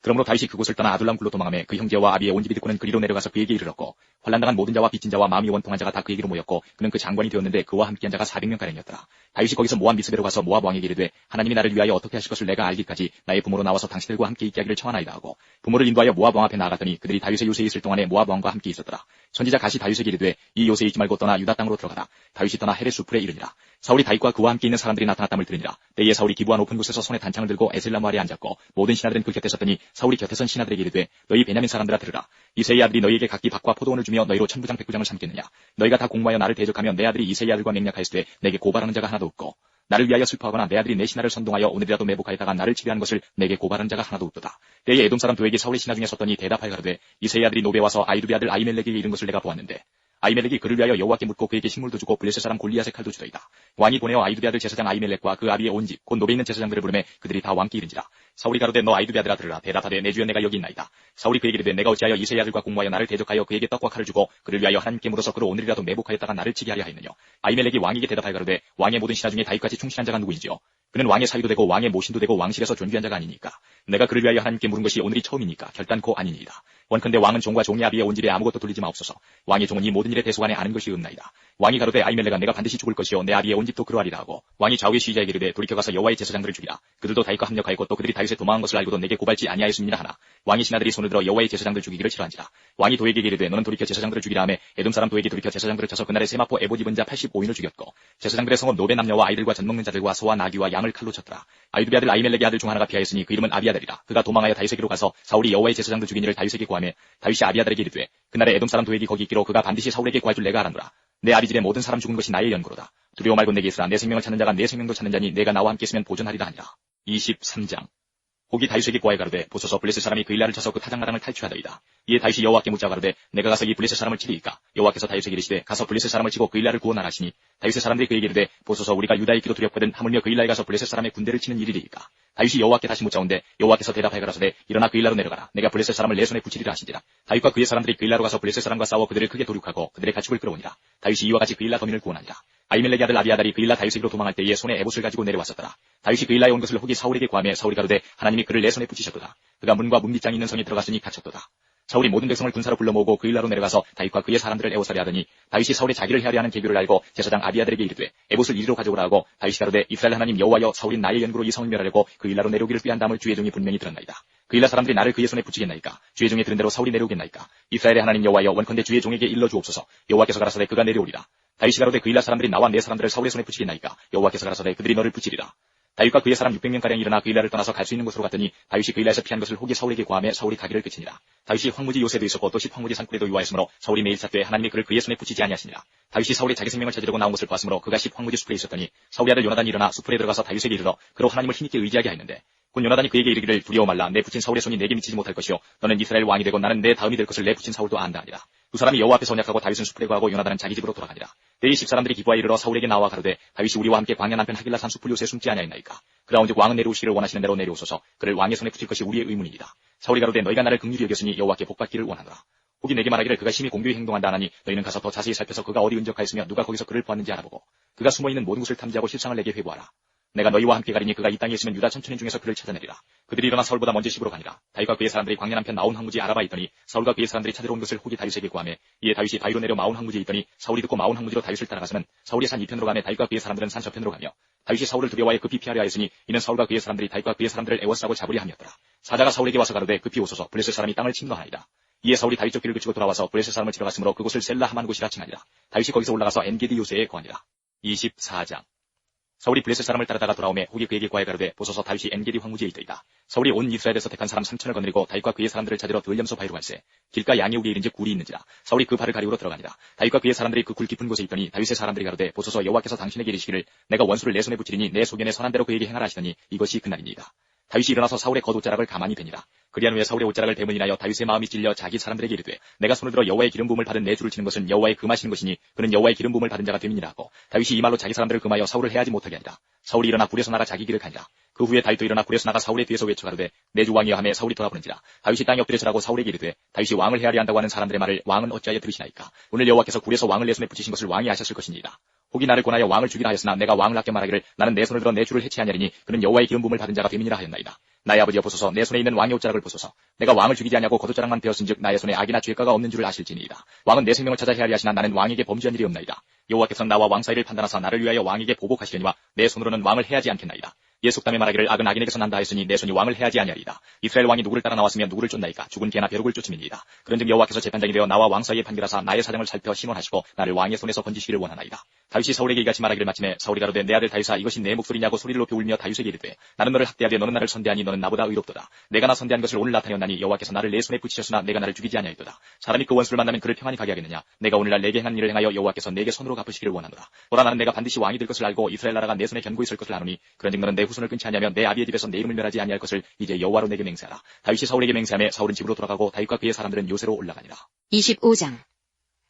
그러므로 다윗이 그곳을 떠나 아둘람 굴로 도망하며 그 형제와 아비의 온 집이 듣고는 그리로 내려가서 그에게 이르렀고 환난당한 모든 자와 빚진 자와 마음이 원통한 자가 다 그에게로 모였고 그는 그 장관이 되었는데 그와 함께한 자가 400명가량이었더라. 다윗이 거기서 모압 미스베로 가서 모압 왕에게 이르되 하나님이 나를 위하여 어떻게 하실 것을 내가 알기까지 나의 부모로 나와서 당신들과 함께 있게 하기를 청하나이다 하고 부모를 인도하여 모압 왕 앞에 나아갔더니 그들이 다윗의 요새에 있을 동안에 모압 왕과 함께 있었더라. 선지자 갓이 다윗에게 이르되 이 요새에 있지 말고 떠나 유다 땅으로 들어가라. 다윗이 떠나 헤레스 풀에 이르니라. 사울이 다윗과 그와 함께 있는 사람들이 나타났담을 들으니라. 때에 사울이 기부한 높은 곳에서 손에 단창을 들고 에셀나무 아래 앉았고 모든 신하들은 그 곁에 섰더니 사울이 곁에 선 신하들에게 이르되 너희 베냐민 사람들아 들으라. 이새의 아들이 너희에게 각기 밭과 포도원을 주며 너희로 천부장 백부장을 삼겠느냐. 너희가 다 공모하여 나를 대적하며 내 아들이 이새의 아들과 맹약하였으되 내게 고발하는 자가 하나도 없고 나를 위하여 슬퍼하거나 내 아들이 내 신하를 선동하여 오늘이라도 매복하였다가 나를 치료하는 것을 내게 고발하는 자가 하나도 없도다. 때에 에돔 사람 도에게 사울의 신하 중에 섰더니 대답하여 가로되 이새의 아들이 노베 와서 아이두베 아들 아히멜렉에게 이른 것을 내가 보았는데 아히멜렉이 그를 위하여 여호와께 묻고 그에게 식물도 주고 블레셋 사람 골리앗의 칼도 주더이다. 왕이 보내어 아히두베 아들 제사장 아히멜렉과 그 아비의 온 집 곧 노베 있는 제사장들을 부르매 그들이 다 왕께 이른지라. 사울이 가로되 너 아히두베 아들아 들으라. 대답하되 내 주여 내가 여기 있나이다. 사울이 그에게 이르되 내가 어찌하여 이새의 아들과 공모하여 나를 대적하여 그에게 떡과 칼을 주고 그를 위하여 하나님께 물어서 그로 오늘이라도 매복하였다가 나를 치게 하려 하였느냐. 아히멜렉이 왕에게 대답하여 가로되 왕의 모든 신하 중에 다윗같이 충실한 자가 누구인지요. 그는 왕의 사위도 되고 왕의 모신도 되고 왕실에서 존귀한 자가 아니니까. 내가 그를 위하여 하나님께 물은 것이 오늘이 처음이니까 결단코 아니니이다. 원컨대 왕은 종과 종이 아비의 온 집에 아무것도 돌리지 마옵소서. 왕의 종은 이 모든 일에 대소간에 아는 것이 없나이다. 왕이 가로되 아히멜렉아 내가 반드시 죽을 것이요 내 아비의 온 집도 그러하리라 하고 왕이 좌우의 시위자에게 이르되 돌이켜가서 여호와의 제사장들을 죽이라. 그들도 다윗과 합력하였고 또 그들이 다윗에 도망한 것을 알고도 내게 고발지 아니하였음이라 하나 왕의 신하들이 손을 들어 여호와의 제사장들 죽이기를 싫어한지라. 왕이 도에게 이르되 너는 돌이켜 제사장들을 죽이라 하매 에돔 사람 도에게 돌이켜 제사장들을 쳐서 그날에 세마포 에봇 입은 자 85인을 죽였고 제사장들의 성읍 노베 남녀와 아이들과 젖 먹는 자들과 소와 나귀와 양을 칼로 쳤더라. 아히두베 아들 아히멜렉의 아들 중 하나가 피하였으니 그 이름은 아비아달이라. 그가 도망하여 다윗에게로 가서 사울이 여호와의 제사장들 죽인 일을 다윗에게 고하매 다윗이 아비아달에게 이르되 그날에 에돔 사람 도액이 거기 있기로 그가 반드시 사울에게 구할 줄 내가 알았노라. 내 아비 집의 모든 사람 죽은 것이 나의 연고로다. 두려워 말고 내게 있으라. 내 생명을 찾는 자가 내 생명도 찾는 자니 내가 나와 함께 있으면 보존하리라 하니라. 23장 혹이 다윗에게 구하여 가로되 보소서 블레셋 사람이 그일라를 쳐서 그 타작마당을 탈취하더이다. 이에 다윗이 여호와께 묻자 가로되 내가 가서 이 블레셋 사람을 치리이까. 여호와께서 다윗에게 이르시되 가서 블레셋 사람을 치고 그일라를 구원하라 하시니 다윗의 사람들이 그에게 이르되 보소서 우리가 유다에 있기도 두렵거든 하물며 그일라에 가서 블레셋 사람의 군대를 치는 일이리이까. 다윗이 여호와께 다시 묻자온데 여호와께서 대답하여 가라사대 일어나 그일라로 내려가라. 내가 블레셋 사람을 내 손에 붙이리라 하신지라. 다윗과 그의 사람들이 그일라로 가서 블레셋 사람과 싸워 그들을 크게 도륙하고 그들의 가축을 끌어오니라. 다윗이 이와 같이 그일라 거민을 구원하니라. 아히멜렉의 아들 아비아달이 그일라 다윗에게로 도망할 때에 손에 에봇을 가지고 내려왔었더라. 다윗이 그일라에 온 것을 혹이 사울에게 구하며 사울이 가로되 하나님이 그를 내 손에 붙이셨도다. 그가 문과 문빗장이 있는 성에 들어갔으니 갇혔도다. 사울이 모든 백성을 군사로 불러 모으고 그일라로 내려가서 다윗과 그의 사람들을 에워싸려 하더니 다윗이 사울이 자기를 헤아려 하는 계교를 알고 제사장 아비아달에게 이르되 에봇을 이리로 가져오라 하고 다윗이 가로되 이스라엘 하나님 여호와여 사울이 나의 연구로 이 성을 멸하려고 그일라로 내려오기를 꾀한다함을 주의 종이 분명히 들었나이다. 그일라 사람들이 나를 그의 손에 붙이겠나이까. 주의 종이 들은 대로 사울이 내려오겠나이까. 이스라엘의 하나님 여호와여 원컨대 주의 종에게 일러 주옵소서. 여호와께서 가라사대 그가 내려오리라. 다윗이 가로되 그일라 사람들이 나와 내 사람들을 사울의 손에 붙이겠나이까. 여호와께서 가라사대 그들이 너를 붙이리라. 다윗과 그의 사람 600명가량 일어나 그일라를 떠나서 갈 수 있는 곳으로 갔더니 다윗이 그일라에서 피한 것을 혹이 사울에게 구하며 사울이 가기를 그치니라. 다윗이 황무지 요새도 있었고 또 십황무지 산굴에도 유하였으므로 사울이 매일 찾되 하나님이 그를 그의 손에 붙이지 아니하시니라. 다윗이 사울이 자기 생명을 찾으려고 나온 것을 보았으므로 그가 십황무지 숲에 있었더니 사울의 아들 요나단이 일어나 숲에 들어가서 다윗에게 이르러 그로 하나님을 힘있게 의지하게 하였는데 곧 요나단이 그에게 이르기를 두려워 말라. 내 붙인 사울의 손이 내게 미치지 못할 것이요 너는 이스라엘 왕이 되고 나는 내 다음이 될 것을 내 붙인 사울도 안다 하니라. 두 사람이 여호와 앞에 선약하고 다윗은 숲에 거하고 요나단은 자기 집으로 돌아가니라. 때에 십사람들이 기부하여 이르러 사울에게 나와 가로되 다윗이 우리와 함께 광야 남편 하길라 산 숲을 요새 숨지 아니하였나이까. 그라온즉 왕은 내려오시기를 원하시는 대로 내려오소서. 그를 왕의 손에 붙일 것이 우리의 의문이니이다. 사울이 가로되 너희가 나를 긍휼히 여겼으니 여호와께 복받기를 원하노라. 혹이 내게 말하기를 그가 심히 공교히 행동한다 하나니 너희는 가서 더 자세히 살펴서 그가 어디 은적하였으며 누가 거기서 그를 보았는지 알아보고 그가 숨어있는 모든 곳을 탐지하고 실상을 내게 회부하라. 내가 너희와 함께 가리니 그가 이 땅에 있으면 유다 천천인 중에서 그를 찾아내리라. 그들이 일어나 사울보다 먼저 집으로 가니라. 다윗과 그의 사람들이 광야 남편 마온 황무지에 알아봐 있더니 사울과 그의 사람들이 찾으러 온 것을 혹이 다윗에게 구하매 이에 다윗이 바위로 내려 마온 황무지에 있더니 사울이 듣고 마온 황무지로 다윗을 따라가서는 사울이 산 이편으로 가며 다윗과 그의 사람들은 산 저편으로 가며 다윗이 사울을 두려워하여 급히 피하려 하였으니 이는 사울과 그의 사람들이 다윗과 그의 사람들을 에워싸고 잡으려 함이었더라. 사자가 사울에게 와서 가로되 급히 오소서. 블레셋 사람이 땅을 침노하나이다. 이에 사울이 다윗 쫓기를 그치고 돌아와서 블레셋 사람을 치러 갔으므로 그곳을 셀라 하만 곳이라 칭하니라. 다윗이 거기서 올라가서 엔게디 요새에 거하니라. 24장 사울이 블레셋 사람을 따르다가 돌아오매 혹이 그에게 구하여 가로되 보소서 다윗이 엔게디 황무지에 있더이다. 사울이 온 이스라엘에서 택한 사람 3천을 거느리고 다윗과 그의 사람들을 찾으러 들염소 바위로 갈새 길가 양이 오게 이른즉 굴이 있는지라. 사울이 그 발을 가리우러 들어가니라. 다윗과 그의 사람들이 그 굴 깊은 곳에 있더니 다윗의 사람들이 가로되 보소서 여호와께서 당신에게 이르시기를 내가 원수를 내 손에 붙이리니 내 소견에 선한 대로 그에게 행하라 하시더니 이것이 그날이니이다. 다윗이 일어나서 사울의 겉옷자락을 가만히 베니라. 그리한 후에 사울의 옷자락을 베문 인하여 다윗의 마음이 찔려 자기 사람들에게 이르되 내가 손을 들어 여호와의 기름 부음을 받은 내 주를 치는 것은 여호와의 금하시는 것이니 그는 여호와의 기름 부음을 받은 자가 됨이니라 하고 다윗이 이 말로 자기 사람들을 금하여 사울을 해하지 못하게 하니라. 사울이 일어나 굴에서 나가 자기 길을 가니라. 그 후에 다윗도 일어나 굴에서 나가 사울의 뒤에서 외쳐 가로되 내 주 왕이여 하매 사울이 돌아보는지라. 다윗이 땅에 엎드려 절하고 사울에게 이르되 다윗이 왕을 헤아려 한다고 하는 사람들의 말을 왕은 어찌하여 들으시나이까. 오늘 여호와께서 굴에서 왕을 내 손에 붙이신 것을 왕이 아셨을 것이니이다. 혹이 나를 권하여 왕을 죽이라 하였으나 내가 왕을 아껴 말하기를 나는 내 손을 들어 내 주를 해치하냐리니 그는 여호와의 기름 부음을 받은 자가 됨이니라 하였나이다. 나의 아버지여 보소서 내 손에 있는 왕의 옷자락을 보소서. 내가 왕을 죽이지 아니하고 겉옷자락만 베었은즉 나의 손에 악이나 죄가가 없는 줄을 아실지니이다. 왕은 내 생명을 찾아 헤아리하시나 나는 왕에게 범죄한 일이 없나이다. 여호와께서 나와 왕 사이를 판단하사 나를 위하여 왕에게 보복하시려니와 내 손으로는 왕을 해하지 않겠나이다. 예속담에 말하기를 악은 악인에게서 난다 하였으니 내 손이 왕을 해하지 아니하리이다. 이스라엘 왕이 누구를 따라 나왔으며 누구를 쫓나이까? 죽은 개나 벼룩을 쫓음이니이다. 그런즉 여호와께서 재판장이 되어 나와 왕 사이에 판결하사 나의 사정을 살펴 심원하시고 나를 왕의 손에서 건지시기를 원하나이다. 다윗이 사울에게 이같이 말하기를 마침에 사울이 가로되 내 아들 다윗아 이것이 내 목소리냐고 소리를 높여 울며 다윗에게 이르되 나는 너를 학대하되 너는 나를 선대하니 너는 나보다 의롭도다. 내가 나 선대한 것을 오늘 나타내었나니 여호와께서 나를 내 손에 붙이셨으나 내가 나를 죽이지 아니하였도다. 사람이 그 원수를 만나면 그를 평안히 가게 하겠느냐? 내가 오늘날 내게 행한 일을 행하여 여호와께서 내게 손으로 갚으시기를 원하노라. 보라 나는 내가 반드시 왕이 될 것을 알고 이스라엘 나라가 내 손에 견고 있을 것을 아노니 그런즉 너는 내 후손을 끊지 아니하며 내 아비의 집에서 내 이름을 멸하지 아니할 것을 이제 여호와로 내게 맹세하라. 다윗이 사울에게 맹세하며 사울은 집으로 돌아가고 다윗과 그의 사람들은 요새로 올라가니라. 25장.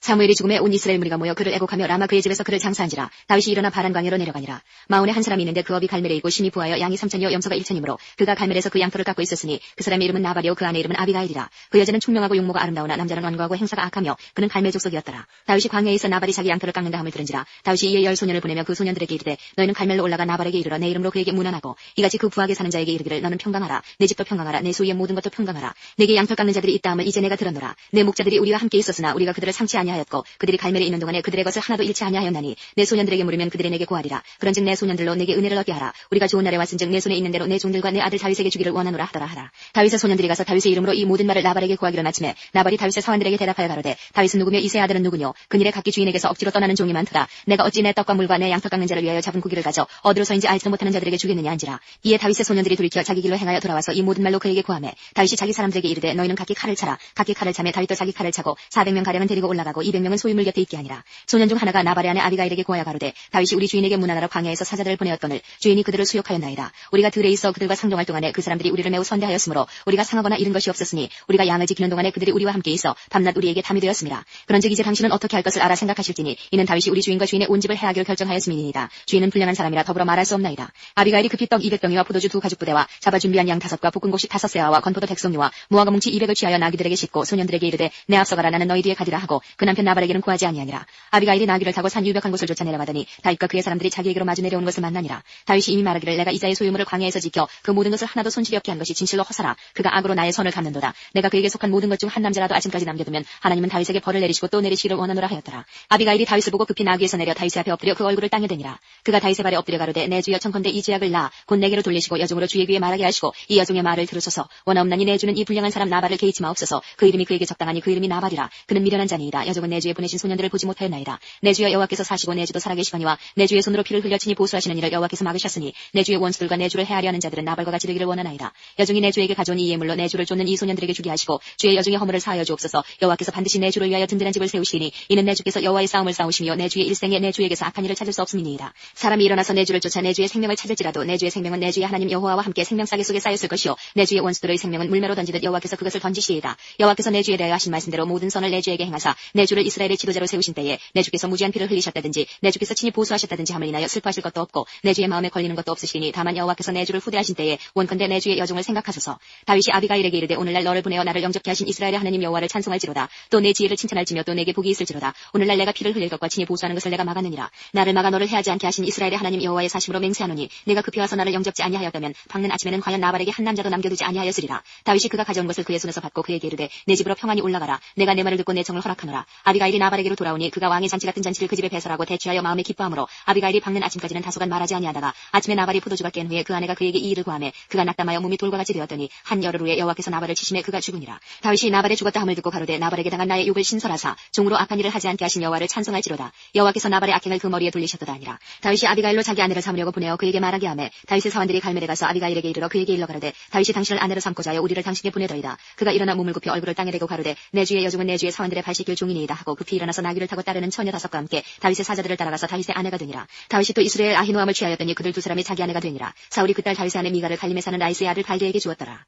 사무엘이 죽음에 온 이스라엘 무리가 모여 그를 애곡하며 라마 그의 집에서 그를 장사한지라. 다윗이 일어나 바란 광야로 내려가니라. 마온에 한 사람이 있는데 그 업이 갈멜에이고 심히 부하여 양이 3,000여 염소가 1,000이므로 그가 갈멜에서 그 양털을 깎고 있었으니 그 사람의 이름은 나발이요 그 아내 이름은 아비가일이라. 그 여자는 총명하고 용모가 아름다우나 남자는 완고하고 행사가 악하며 그는 갈멜 족속이었더라. 다윗이 광야에 있어 나발이 자기 양털을 깎는다 함을 들은지라. 다윗이 이에 10소년을 보내며 그 소년들에게 이르되 너희는 갈멜로 올라가 나발에게 이르러 내 이름으로 그에게 문안하고 이같이 그 부하게 사는 자에게 이르기를 너는 평강하라. 내 집도 평강하라. 내 소유의 모든 것도 평강하라. 내게 양털 깎는 자들이 있다 함을 이제 내가 들었노라. 내 목자들이 우리와 함께 있었으나 우리가 그들을 상치 아니하였고 그들이 갈멜에 있는 동안에 그들의 것을 하나도 잃지 아니하였나니 내 소년들에게 물으면 그들이 내게 고하리라. 그런즉 내 소년들로 내게 은혜를 얻게 하라. 우리가 좋은 날에 왔은즉 내 손에 있는 대로 내 종들과 내 아들 다윗에게 주기를 원하노라 하더라 하라. 다윗의 소년들이 가서 다윗의 이름으로 이 모든 말을 나발에게 고하기를 마침에 나발이 다윗의 사원들에게 대답하여 가로되 다윗은 누구며 이세 아들은 누구뇨? 그일에 각기 주인에게서 억지로 떠나는 종이 많더라. 내가 어찌 내 떡과 물과 내 양털 깎는 자를 위하여 잡은 고기를 가져 어디로서인지 알지도 못하는 자들에게 주겠느냐 한지라. 이에 다윗의 소년들이 돌이켜 자기 길로 행하여 돌아와서 이 모든 말로 그에게 고하매 다윗이 자기 사람들에게 이르되 너희는 각기 칼을 차라. 각기 칼을 차매 다윗도 자기 칼을 차고 400명 가량은 데리고 올라가고 200명은 소유물 곁에 있게 하니라. 소년 중 하나가 나발의 아내 아비가일에게 고하여 가로되 다윗이 우리 주인에게 문안하러 광야에서 사자들을 보내었거늘 주인이 그들을 수욕하였나이다. 우리가 들에 있어 그들과 상종할 동안에 그 사람들이 우리를 매우 선대하였으므로 우리가 상하거나 잃은 것이 없었으니 우리가 양을 지키는 동안에 그들이 우리와 함께 있어 밤낮 우리에게 담이 되었습니다. 그런즉 이제 당신은 어떻게 할 것을 알아 생각하실지니 이는 다윗이 우리 주인과 주인의 온 집을 해하기로 결정하였음이니이다. 주인은 불량한 사람이라 더불어 말할 수 없나이다. 아비가일이 급히 떡 200병이와 포도주 2가죽부대와 잡아 준비한 양 5과 볶은 곡식 5세아와 건포도 100송이와 무화과 뭉치 200을 취하여 나귀들에게 싣고 소년들에게 이르되 내 앞서가라 나는 너희 뒤에 가리라 하고 그 남편 나발에게는 구하지 아니하니라. 아비가일이 나귀를 타고 산 유벽한 곳을 쫓아 내려가더니 다윗과 그의 사람들이 자기에게로 마주 내려오는 것을 만나니라. 다윗이 이미 말하기를 내가 이자의 소유물을 광야에서 지켜 그 모든 것을 하나도 손실이 없게 한 것이 진실로 허사라. 그가 악으로 나의 선을 갚는도다. 내가 그에게 속한 모든 것 중 한 남자라도 아침까지 남겨두면 하나님은 다윗에게 벌을 내리시고 또 내리시기를 원하노라 하였더라. 아비가일이 다윗을 보고 급히 나귀에서 내려 다윗의 앞에 엎드려 그 얼굴을 땅에 대니라. 그가 다윗의 발에 엎드려 가로되 내 주여 청컨대 이 죄악을 곧 내게로 돌리시고 여종으로 주의 귀에 말하게 하시고 이 여종의 말을 들으소서. 원하옵나니 내 주는 이 불량한 사람 나발을 개의치 마옵소서. 그 이름이 그에게 적당하니 그 이름이 나발이라. 그는 미련한 자니이다. 여종은 내 주에 보내신 소년들을 보지 못하였나이다. 내 주여 여호와께서 사시고 내 주도 살아계시거니와 내 주의 손으로 피를 흘려 친히 보수하시는 일을 여호와께서 막으셨으니 내 주의 원수들과 내 주를 해하려 하는 자들은 나발과 같이 되기를 원하나이다. 여종이 내 주에게 가져온 이 예물로 내 주를 쫓는 이 소년들에게 주게 하시고 주의 여종의 허물을 사하여 주옵소서. 여호와께서 반드시 내 주를 위하여 든든한 집을 세우시리니 이는 내 주께서 여호와의 싸움을 싸우시며 내 주의 일생에 내 주에게서 악한 일을 찾을 수 없음이니이다. 사람이 일어나서 내 주를 쫓아 내 주의 생명을 찾을지라도 내 주의 생명은 내 주의 하나님 여호와와 함께 생명싸개 속에 쌓였을 것이요 내 주의 원수들의 생명은 물매로 던지듯 여호와께서 그것을 던지시리이다. 여호와께서 내 주에 대하여 하신 말씀대로 모든 선을 내 주에게 행하사 내 주를 이스라엘의 지도자로 세우신 때에 내 주께서 무지한 피를 흘리셨다든지 내 주께서 친히 보수하셨다든지 함을 인하여 슬퍼하실 것도 없고 내 주의 마음에 걸리는 것도 없으시니 다만 여호와께서 내 주를 후대하신 때에 원컨대 내 주의 여종을 생각하소서. 다윗이 아비가일에게 이르되 오늘날 너를 보내어 나를 영접케 하신 이스라엘의 하나님 여호와를 찬송할지로다. 또 내 지혜를 칭찬할지며 또 내게 복이 있을지로다. 오늘날 내가 피를 흘릴 것과 친히 보수하는 것을 내가 막았느니라. 나를 막아 너를 해하지 않게 하신 이스라엘의 하나님 여호와의 사심으로 맹세하노니 내가 급히 와서 나를 영접지 아니하였다면 밝는 아침에는 과연 나발에게 한 남자도 남겨두지 아니하였으리라. 다윗이 그가 가져온 것을 그의 손에서 받고 그에게 이르되 내 집으로 평안히 올라가라. 내가 내 말을 듣고 내 정을 허락하노라. 아비가일이 나발에게로 돌아오니 그가 왕의 잔치 같은 잔치를 그 집에 배설하고 대취하여 마음에 기뻐하므로 아비가일이 밝는 아침까지는 다소간 말하지 아니하다가 아침에 나발이 포도주가 깬 후에 그 아내가 그에게 이 일을 고하매 그가 낙담하여 몸이 돌과 같이 되었더니 한 열흘 후에 여호와께서 나발을 치심에 그가 죽으니라. 다윗이 나발의 죽었다 함을 듣고 가로되 나발에게 당한 나의 욕을 신설하사 종으로 악한 일을 하지 않게 하신 여호와를 찬송할지로다. 여호와께서 나발의 악행을 그 머리에 돌리셨도다 하니라. 다윗이 아비가일로 자기 아내를 삼으려고 보내어 그에게 말하게 하매 다윗의 사원들이 갈멜에 가서 아비가일에게 이르러 그에게 일러 가로되 다윗이 당신을 아내로 삼고자 하여 우리를 당신께 보내더이다. 그가 일어나 몸을 굽혀 얼굴을 땅에 대고 가로되 내 주의 여종은 내 주의 사원들의 발 씻길 종이니이다 하고 급히 일어나서 나귀를 타고 따르는 처녀 5과 함께 다윗의 사자들을 따라가서 다윗의 아내가 되니라. 다윗이 또 이스라엘 아히노함을 취하였더니 그들 두 사람이 자기 아내가 되니라. 사울이 그 딸 다윗의 아내 미가를 갈림에 사는 라이스의 아들 발드에게 주었더라.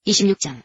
26장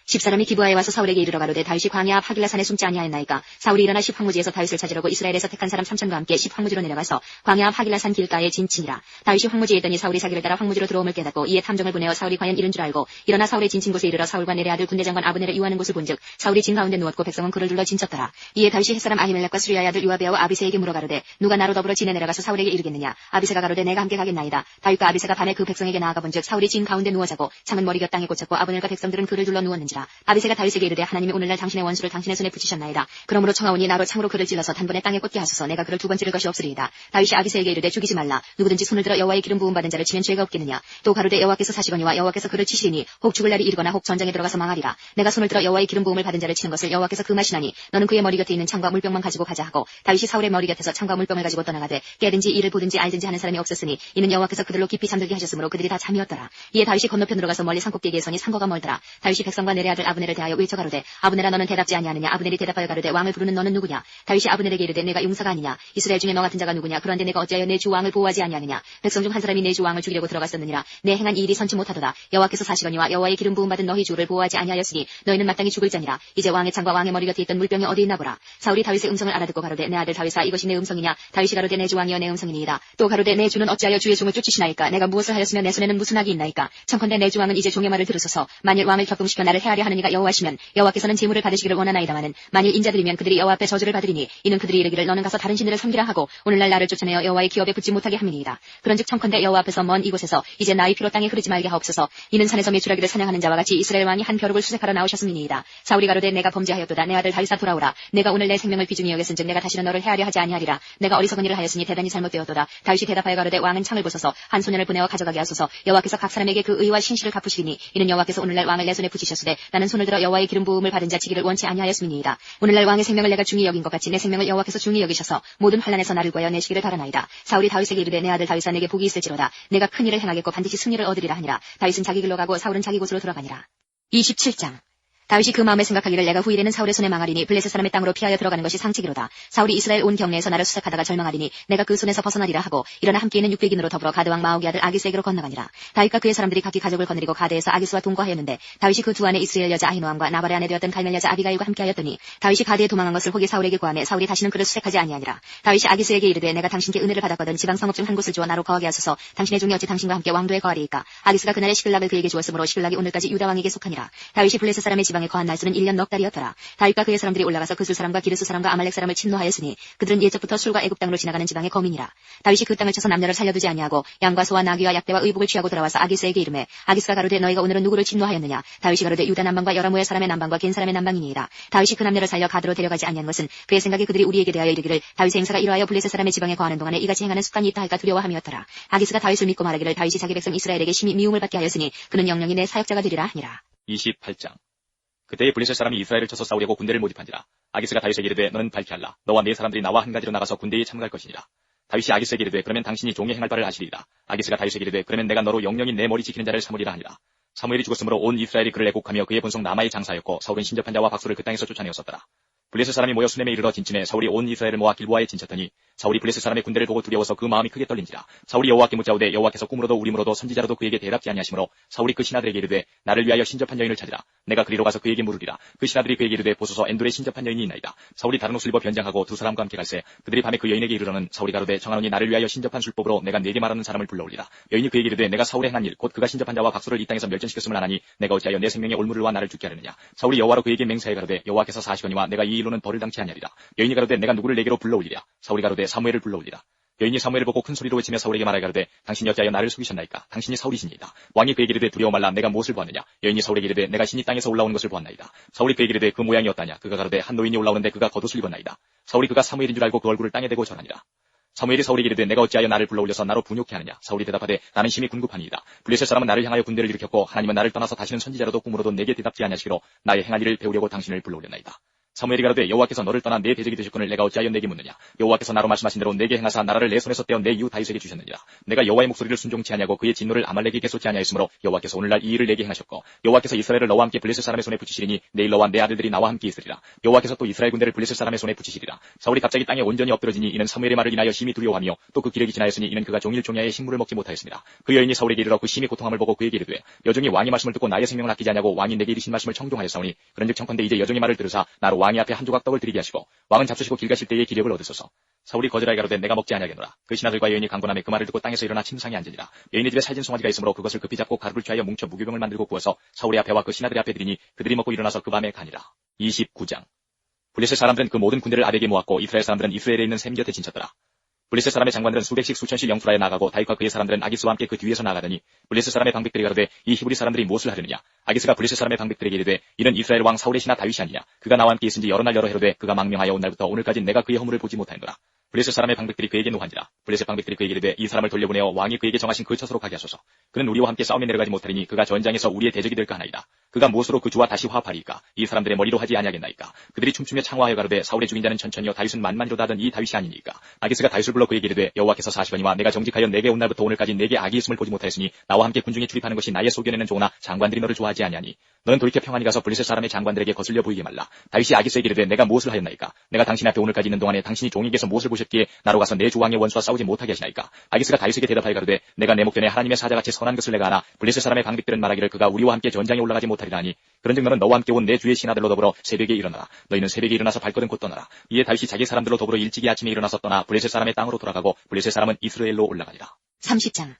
10사람이 기브아에 와서 사울에게 이르러 가로되 다윗이 광야 앞 하길라산에 숨지 아니하였나이까. 사울이 일어나 십황무지에서 다윗을 찾으려고 이스라엘에서 택한 사람 3,000과 함께 십황무지로 내려가서 광야 앞 하길라산 길가에 진치니라. 다윗이 황무지에 있더니 사울이 자기를 따라 황무지로 들어옴을 깨닫고 이에 탐정을 보내어 사울이 과연 이른 줄 알고 일어나 사울의 진친 곳에 이르러 사울과 내레 아들 군대장관 아브넬을 유하는 곳을 본즉 사울이 진 가운데 누웠고 백성은 그를 둘러 진쳤더라. 이에 다윗이 햇사람 아히멜렉과 수리아의 아들 요아베와 아비새에게 물어 가로되 누가 나로 더불어 진에 내려가서 사울에게 이르겠느냐. 아비새가 가로되 내가 함께 가겠나이다. 다윗과 아비새가 밤에 그 백성에게 나아가 본즉 사울이 진 가운데 누워 자고 창은 머리 곁 땅에 꽂혔고 아브넬과 백성들은 그를 둘러 누웠는지라. 아비새가 다윗에게 이르되 하나님이 오늘날 당신의 원수를 당신의 손에 붙이셨나이다. 그러므로 청하오니 나로 창으로 그를 찔러서 단번에 땅에 꽂게 하소서. 내가 그를 두 번 찌를 것이 없으리이다. 다윗이 아비새에게 이르되 죽이지 말라. 누구든지 손을 들어 여호와의 기름 부음 받은 자를 치면 죄가 없겠느냐. 또 가로되 여호와께서 사시거니와 여호와께서 그를 치시리니 혹 죽을 날이 이르거나 혹 전장에 들어가서 망하리라. 내가 손을 들어 여호와의 기름 부음을 받은 자를 치는 것을 여호와께서 금하시나니 너는 그의 머리 곁에 있는 창과 물병만 가지고 가자 하고 다윗이 사울의 머리 곁에서 창과 물병을 가지고 떠나가되 깨든지 이를 보든지 알든지 하는 사람이 없었으니 이는 여호와께서 그들로 깊이 잠들게 하셨으므로 그들이 다 잠이었더라. 이에 다윗이 건너편으로 가서 멀리 산꼭대기에 서니 산거가 멀더라. 다윗이 백성과 내레 아들 아브넬을 대하여 외쳐 가로되 아브넬아 너는 대답지 아니하느냐. 아브넬이 대답하여 가로되 왕을 부르는 너는 누구냐. 다윗이 아브넬에게 이르되 내가 용사가 아니냐. 이스라엘 중에 너 같은 자가 누구냐. 그런데 내가 어찌하여 내 주 왕을 보호하지 아니하느냐. 백성 중 한 사람이 내 주 왕을 죽이려고 들어갔었느니라. 내 행한 이 일이 선치 못하도다. 여호와께서 사시거니와 여호와의 기름 부음 받은 너희 주를 보호하지 아니하였으니 너희는 마땅히 죽을 자니라. 이제 왕의 창과 왕의 머리 곁에 있던 물병이 어디 있나 보라. 사울이 다윗의 음성을 알아듣고 가로되 내 아들 다윗아 이것이 내 음성이냐. 다윗이 가로되 내 주 왕이여 내 음성이니이다. 또 가로되 내 주는 어찌하여 주의 종을 쫓으시나이까. 내가 무엇을 하였으면 내 손에는 무슨 악이 있나이까. 청컨대 내 주 왕은 이제 종의 말을 들으소서. 만일 왕을 격동시켜 나를 해하려 하는 이가 여호와시면 여호와께서는 재물을 받으시기를 원하나이다마는 만일 인자들이면 그들이 여호와 앞에 저주를 받으리니 이는 그들이 이르기를 너는 가서 다른 신들을 섬기라 하고 오늘날 나를 쫓아내어 여호와의 기업에 붙지 못하게 함이니이다. 그런즉 청컨대 여호와 앞에서 먼 이곳에서 이제 나의 피로 땅에 흐르지 말게 하옵소서. 이는 산에서 메추라기를 사냥하는 자와 같이 이스라엘 왕이 한 벼룩을 수색하러 나오셨음이니이다. 사울이 가로되 내가 범죄하였도다. 내 아들 다윗아 돌아오라. 내가 오늘 내 생명을 귀중히 여겼은즉 내가 다시는 너를 해하려 하지 아니하리라. 내가 어리석은 일을 하였으니 대단히 잘못되었도다. 다윗이 대답하여 가로되 왕은 창을 보소서. 한 소년을 보내어 가져가게 하소서. 여호와께서 각 사람에게 그 의와 신실을 갚으시리니 이는 여호와께서 오늘날 왕을 내 손에 붙이셨으되 나는 손을 들어 여호와의 기름 부음을 받은 자 치기를 원치 아니하였음이니이다. 오늘날 왕의 생명을 내가 중히 여긴 것 같이 내 생명을 여호와께서 중히 여기셔서 모든 환난에서 나를 구하여 내시기를 바라나이다. 사울이 다윗에게 이르되 내 아들 다윗아 내게 복이 있을지로다. 내가 큰 일을 행하겠고 반드시 승리를 얻으리라 하니라. 다윗은 자기 길로 가고 사울은 자기 곳으로 들어가니라. 27장 다윗이 그 마음에 생각하기를 내가 후일에는 사울의 손에 망하리니 블레셋 사람의 땅으로 피하여 들어가는 것이 상책이로다. 사울이 이스라엘 온 경내에서 나를 수색하다가 절망하리니 내가 그 손에서 벗어나리라 하고 일어나 함께 있는 600인으로 더불어 가드왕 마옥의 아들 아기스에게로 건너가니라. 다윗과 그의 사람들이 각기 가족을 거느리고 가드에서 아기스와 동거하였는데 다윗이 그 두 안에 이스라엘 여자 아히노함과 나발의 아내 되었던 갈멜 여자 아비가일과 함께하였더니 다윗이 가드에 도망한 것을 혹이 사울에게 고하매 사울이 다시는 그를 수색하지 아니하니라. 다윗이 아기스에게 이르되 내가 당신께 은혜를 받았거든 지방 성읍 중 한 곳을 주어 나로 거하게 하소서. 당신의 종이 어찌 당신과 함께 왕도에 거하리이까. 아기스가 그날에 시글락을 그에게 주었으므로 시글락이 오늘까지 유다 왕에게 속하니라. 다윗이 블레셋 사람의 지방에 거한 날수는 1년 넉 달이었더라. 다윗과 그의 사람들이 올라가서 그술 사람과 기르스 사람과 아말렉 사람을 침노하였으니 그들은 예적부터 술과 애굽 땅으로 지나가는 지방의 거민이라. 다윗이 그 땅을 쳐서 남녀를 살려두지 아니하고 양과 소와 나귀와 약대와 의복을 취하고 돌아와서 아기스에게 이르매 아기스가 가로되 너희가 오늘은 누구를 침노하였느냐. 다윗이 가로되 유다 남방과 여라무의 사람의 남방과 겐 사람의 남방이니이다. 다윗이 그 남녀를 살려 가드로 데려가지 아니한 것은 그의 생각에 그들이 우리에게 대하여 이르기를 다윗의 행사가 이러하여 블레셋 사람의 지방에 거하는 동안에 이같이 행하는 습관이 있다 할까 두려워함이었더라. 아기스가 다윗을 믿고 말하기를 다윗이 자기 백성 이스라엘에게 심히 미움을 받게 하였으니 그는 영영이 내 사역자가 되리라 하니라. 28장 그때에 블레셋 사람이 이스라엘을 쳐서 싸우려고 군대를 모집한지라. 아기스가 다윗에게 이르되 너는 밝히 알라. 너와 네 사람들이 나와 한 가지로 나가서 군대에 참가할 것이니라. 다윗이 아기스에게 이르되 그러면 당신이 종의 행할 바를 아시리이다. 아기스가 다윗에게 이르되 그러면 내가 너로 영영이 내 머리 지키는 자를 삼으리라 하니라. 사무엘이 죽었으므로 온 이스라엘이 그를 애곡하며 그의 본속 라마의 장사였고 사울은 신접한 자와 박수를 그 땅에서 쫓아내었었더라. 블레셋 사람이 모여 수넴에 이르러 진침해 사울이 온 이스라엘을 모아 길보아에 진쳤더니 사울이 블레셋 사람의 군대를 보고 두려워서 그 마음이 크게 떨린지라. 사울이 여호와께 묻자오되 여호와께서 꿈으로도 우림으로도 선지자로도 그에게 대답지 아니하시므로 사울이 그 신하들에게 이르되 나를 위하여 신접한 여인을 찾으라. 내가 그리로 가서 그에게 물으리라. 그 신하들이 그에게 이르되 보소서 엔돌에 신접한 여인이 있나이다. 사울이 다른 옷을 입어 변장하고 두 사람과 함께 갈새 그들이 밤에 그 여인에게 이르러는 사울이 가로되 청하노니 나를 위하여 신접한 술법으로 내가 네게 말하는 사람을 불러올리라. 여인이 그에게 이르되 내가 사울의 행한 일 곧 그가 신접한 자와 박수를 이 땅에서 멸전시켰음을 아나니 내가 어찌하여 내 생명의 올무를와 나를 죽게 하느냐. 사울이 여호와로 그에게 맹세해 가로되 여호와께서 사시거니와 내가 이 일로는 벌을 당치 아니하리라. 여인이 가로되 내가 누구를 내게로 불러올리랴. 사울이 가로되 사무엘을 불러올리라. 여인이 사무엘을 보고 큰 소리로 외치며 사울에게 말하여 가로되 당신이 어찌하여 나를 속이셨나이까. 당신이 사울이시니이다. 왕이 그에게 이르되 두려워 말라. 내가 무엇을 보았느냐. 여인이 사울에게 이르되 내가 신이 땅에서 올라오는 것을 보았나이다. 사울이 그에게 이르되 그 모양이 어떠냐. 그가 가로되 한 노인이 올라오는데 그가 겉옷을 입었나이다. 사울이 그가 사무엘인 줄 알고 그 얼굴을 땅에 대고 절하니라. 사무엘이 사울에게 이르되 내가 어찌하여 나를 불러올려서 나로 분욕케 하느냐. 사울이 대답하되 나는 심히 궁급하니이다. 블레셋 사람은 나를 향하여 군대를 일으켰고 하나님은 나를 떠나서 다시는 선지자로도 꿈으로도 내게 대답지 아니하시기로 나의 행한 일을 배우려고 당신을 불러올렸나이다. 사무엘이 가로되 여호와께서 너를 떠나 내 대적이 되셨거늘 내가 어찌하여 내게 묻느냐. 여호와께서 나로 말씀하신 대로 내게 행하사 나라를 내 손에서 떼어 내 이웃 다윗에게 주셨느니라. 내가 여호와의 목소리를 순종치 아니하고 그의 진노를 아말렉에게 쏟지 아니하였으므로 여호와께서 오늘날 이 일을 내게 행하셨고 여호와께서 이스라엘을 너와 함께 블레셋 사람의 손에 붙이시리니 내일 너와 내 아들들이 나와 함께 있으리라. 여호와께서 또 이스라엘 군대를 블레셋 사람의 손에 붙이시리라. 사울이 갑자기 땅에 온전히 엎드러지니 이는 사무엘의 말을 인하여 심히 두려워하며 또 그 기력이 지나였으니 이는 그가 종일 종야의 식물을 먹지 못하였습니다. 그 여인이 사울에게 이르러 그 심히 고통함을 보고 그에게 이르되 여종이 왕의 말씀을 듣고 나의 생명을 아끼지 아니하고 왕이 내게 이르신 말씀을 청종하였사오니 그런즉 청컨대 이제 여종의 말을 들으사 나로 왕의 앞에 한 조각 떡을 드리게 하시고 왕은 잡수시고 길 가실 때에 기력을 얻으소서. 사울이 거절하여 가로되 내가 먹지 아니하겠노라. 그 신하들과 여인이 강권하며 그 말을 듣고 땅에서 일어나 침상에 앉으니라. 여인의 집에 살진 송아지가 있으므로 그것을 급히 잡고 가루를 취하여 뭉쳐 무교병을 만들고 구워서 사울의 앞에와 그 신하들의 앞에 드리니 그들이 먹고 일어나서 그 밤에 가니라. 29장. 블레셋 사람들은 그 모든 군대를 아벡에 모았고 이스라엘 사람들은 이스라엘에 있는 셈 곁에 진쳤더라. 블레셋 사람의 장관들은 수백씩 수천씩 영투하여 나가고 다윗과 그의 사람들은 아기스와 함께 그 뒤에서 나가더니 블레셋 사람의 방백들이 가로되 이 히브리 사람들이 무엇을 하려느냐. 아기스가 블레셋 사람의 방백들에게 이르되 이는 이스라엘 왕 사울의 신하 다윗이 아니냐. 그가 나와 함께 있은지 여러 날 여러 해로되 그가 망명하여 온 날부터 오늘까지 내가 그의 허물을 보지 못하였노라. 블레셋 사람의 방백들이 그에게 노한지라. 블레셋 방백들이 그에게 이르되 이 사람을 돌려보내어 왕이 그에게 정하신 그 처소로 가게 하소서. 그는 우리와 함께 싸움에 내려가지 못하리니 그가 전장에서 우리의 대적이 될까 하나이다. 그가 무엇으로 그 주와 다시 화합하리이까. 이 사람들의 머리로 하지 아니하겠나이까. 그들이 춤추며 창화하여 가로되 사울의 죽인 자는 천천히요 다윗은 만만이로다 하던 이 다윗이 아니니까. 아기스가 다윗을 불러 그에게 이르되 여호와께서 사시거니와 내가 정직하여 내게 온 날부터 오늘까지 내게 악이 있음을 보지 못하였으니 나와 함께 군중에 출입하는 것이 나의 소견에는 좋으나 장관들이 너를 좋아하지 아니하니 너는 돌이켜 평안히 가서 블레셋 사람의 장관들에게 거슬려 보이게 말라. 다윗이 아기스에게 이르되 내가 무엇을 하였나이까. 내가 당신 앞에 오늘까지 있는 동안에 당신이 종에게서 무엇을 보셨기에 나로 가서 내 주왕의 원수와 싸우지 못하게 하시나이까. 아기스가 다윗에게 대답하여 가로되 내가 내 목전에 하나님의 사자같이 선한 것을 내가 아나 블레셋 사람의 방백들은 말하기를 그가 우리와 함께 전장에 올라가지 못하리라 하니 그런즉 너는 너와 함께 온 내 주의 신하들로 더불어 새벽에 일어나라. 너희는 새벽에 일어나서 발걸음 곧 떠나라. 이에 다윗이 자기 사람들로 더불어 일찍이 아침에 일어나서 떠나 블레셋 사람의 땅으로 돌아가고 블레셋 사람은 이스라엘로 올라가니라. 30장.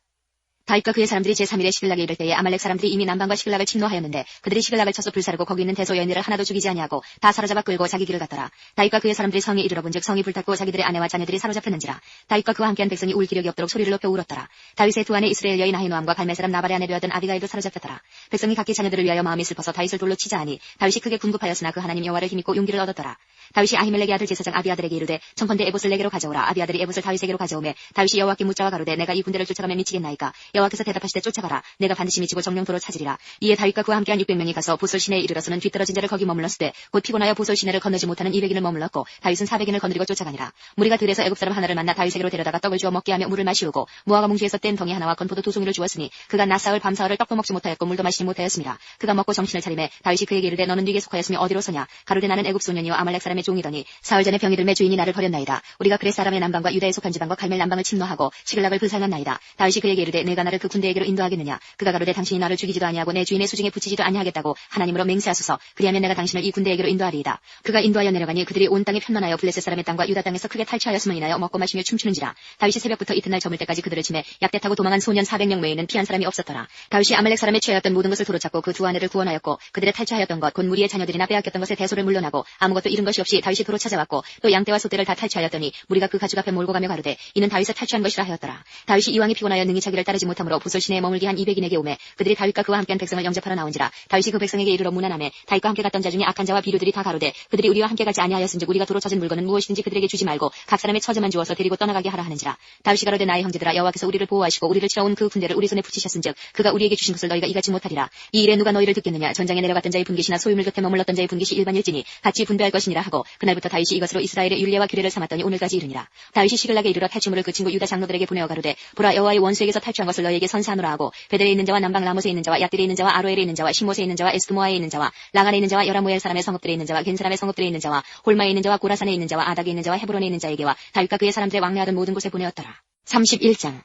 다윗과 그의 사람들이 제3일에 시글락에 이를 때에 아말렉 사람들이 이미 남방과 시글락을 침노하였는데 그들이 시글락을 쳐서 불사르고 거기 있는 대소 여인들을 하나도 죽이지 아니하고 다 사로잡아 끌고 자기 길을 갔더라. 다윗과 그의 사람들이 성에 이르러 본즉 성이 불탔고 자기들의 아내와 자녀들이 사로잡혔는지라. 다윗과 그와 함께한 백성이 울 기력이 없도록 소리를 높여 울었더라. 다윗의 두 아내 이스라엘 여인 아히노함과 갈멜 사람 나발의 아내 되었던 아비가일도 사로잡혔더라. 백성이 각기 자녀들을 위하여 마음이 슬퍼서 다윗을 돌로 치자 하니 다윗이 크게 군급하였으나 그 하나님 여호와를 힘입고 용기를 얻었더라. 다윗이 아히멜렉의 아들 제사장 아비아들에게 이르되 청컨대 에봇을 내게로 가져오라. 아비아들이 에봇을 다윗에게로 가져오매 다윗이 여호와께 묻자와 가로되 내가 이 군대를 쫓아가면 미치겠나이까. 여호와께서 대답하시되 쫓아가라. 내가 반드시 미치고 정령도로 찾으리라. 이에 다윗과 그와 함께한 600명이 가서 보솔 시내에 이르러서는 뒤떨어진 자를 거기 머물렀을 때 곧 피곤하여 보솔 시내를 건너지 못하는 200인을 머물렀고 다윗은 400인을 건드리고 쫓아가니라. 무리가 들에서 애굽 사람 하나를 만나 다윗에게로 데려다가 떡을 주어 먹게 하며 물을 마시우고 무화과 뭉치에서 뗀 덩이 하나와 건포도 2송이를 주었으니 그가 낮사흘 밤사흘을 떡도 먹지 못하였고 물도 마시지 못하였습니다. 그가 먹고 정신을 차리매 다윗이 그에게 이르되 너는 네게 속하였으며 어디로 서냐. 가로되 나는 애굽 소년이요 아말렉 사람의 종이더니 사흘 전에 병이 들매 주인이 나를 버렸나이다. 우리가 그렛 사람의 남방과 유다의 속한 지방과 갈멜 남방을 침노하고 시글락을 불살랐나이다. 다윗이 그에게 이르되 내가 나를 그 군대에게로 인도하겠느냐. 그가 가로되 당신이 나를 죽이지도 아니하고 내 주인의 수중에 붙이지도 아니하겠다고 하나님으로 맹세하소서. 그리하면 내가 당신을 이 군대에게로 인도하리이다. 그가 인도하여 내려가니 그들이 온 땅에 편만하여 블레셋 사람의 땅과 유다 땅에서 크게 탈취하였음을 인하여 먹고 마시며 춤추는지라. 다윗이 새벽부터 이튿날 저물 때까지 그들을 치매 약대 타고 도망한 소년 400명 외에는 피한 사람이 없었더라. 다윗이 아말렉 사람의 취하였던 모든 것을 도로찾고 그 두 아내를 구원하였고 그들의 탈취하였던 것 곧 무리의 자녀들이나 빼앗겼던 것에 대소를 물러나고 아무것도 잃은 것이 없이 다윗이 도로 찾아왔고 또 양떼와 소떼를 다 탈취하였더니 무리가 그 가죽 앞에 몰고 가며 가로되 이는 다윗의 탈취한 것이라 하였더라. 다윗이 이왕이 피곤하여 능히 자기를 따르지 못하므로 보솔 시내에 머물기 한 200인에게 오매 그들이 다윗과 그와 함께한 백성을 영접하러 나온지라. 다윗이 그 백성에게 이르러 문안하매 다윗과 함께 갔던 자 중에 악한 자와 비류들이 다 가로되 그들이 우리와 함께 가지 아니하였은즉 우리가 도로 찾은 물건은 무엇이든지 그들에게 주지 말고 각 사람의 처제만 주어서 데리고 떠나가게 하라 하는지라. 다윗이 가로되 나의 형제들아 여호와께서 우리를 보호하시고 우리를 치러 온 그 군대를 우리 손에 붙이셨은즉 그가 우리에게 주신 것을 너희가 이같이 못하리라. 이 일에 누가 너희를 듣겠느냐. 전장에 내려갔던 자의 분깃이나 소유물 곁에 머물렀던 자의 분깃이 일반일지니 같이 분배할 것이니라 하고 그날부터 다윗이 이것으로 이스라엘의 율례와 규례를 삼았더니 오늘까지 이르니라. 다윗이 시글락에 이르러 탈취물을 그 친구 유다 장로들에게 보내어 가로되 보라 여호와의 원수에게서 탈취한 것을 너희에게 선사하노라 하고 베델에 있는 자와 남방 라못에 있는 자와 얏딜에 있는 자와 아로엘에 있는 자와 시못에 있는 자와 에스드모아에 있는 자와 랑안에 있는 자와 여라무엘 사람의 성읍들에 있는 자와 겐 사람의 성읍들에 있는 자와 홀마에 있는 자와 고라산에 있는 자와 아닥에 있는 자와 헤브론에 있는 자에게와 다윗과 그의 사람들의 왕래하던 모든 곳에 보내었더라. 31장.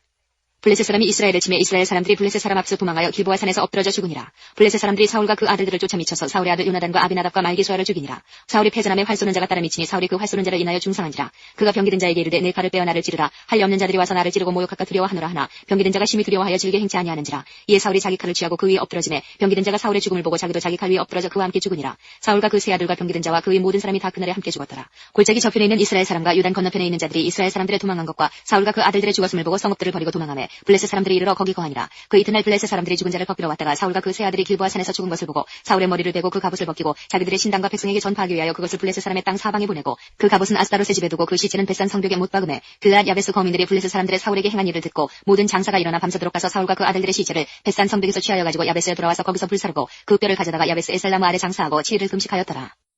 블레셋 사람이 이스라엘을 치매 이스라엘 사람들이 블레셋 사람 앞서 도망하여 길보아 산에서 엎드러져 죽으니라. 블레셋 사람들이 사울과 그 아들들을 쫓아 미쳐서 사울의 아들 요나단과 아비나답과 말기수아를 죽이니라. 사울이 패전함에 활 쏘는 자가 따라 미치니 사울이 그 활 쏘는 자를 인하여 중상한지라. 그가 병기든 자에게 이르되 내 칼을 빼어 나를 찌르라. 할리 없는 자들이 와서 나를 찌르고 모욕할까 두려워하노라 하나 병기든 자가 심히 두려워하여 질게 행치 아니하는지라. 이에 사울이 자기 칼을 취하고 그 위에 엎드러지매 병기든 자가 사울의 죽음을 보고 자기도 자기 칼 위에 엎드러져 그와 함께 죽으니라. 사울과 그 세 아들과 병기든 자와 그의 모든 사람이 다 그날에 함께 죽었더라. 골짜기 저편에 있는 이스라엘 사람과 요단 건너편에 있는 자들이 이스라엘 사람들의 도망한 것과 사울과 그 아들들의 죽었음을 보고 성읍들을 버리고 도망하매 블레셋 사람들이 이르러 거기 거하니라. 그 이튿날 블레셋 사람들이 죽은 자를 걷기로 왔다가 사울과 그 세 아들이 길보아 산에서 죽은 것을 보고 사울의 머리를 베고 그 갑옷을 벗기고 자기들의 신당과 백성에게 전파하기 위하여 그것을 블레셋 사람의 땅 사방에 보내고 그 갑옷은 아스타롯의 집에 두고 그 시체는 벳산 성벽에 못 박음에 그앗 야베스 거민들이 블레셋 사람들의 사울에게 행한 일을 듣고 모든 장사가 일어나 밤새도록 가서 사울과 그 아들들의 시체를 벳산 성벽에서 취하여 가지고 야베스에 돌아와서 거기서 불사르고 그 뼈를 가져다가 야베스 에살나무 아래 장사하고 7일을 금식하였더라.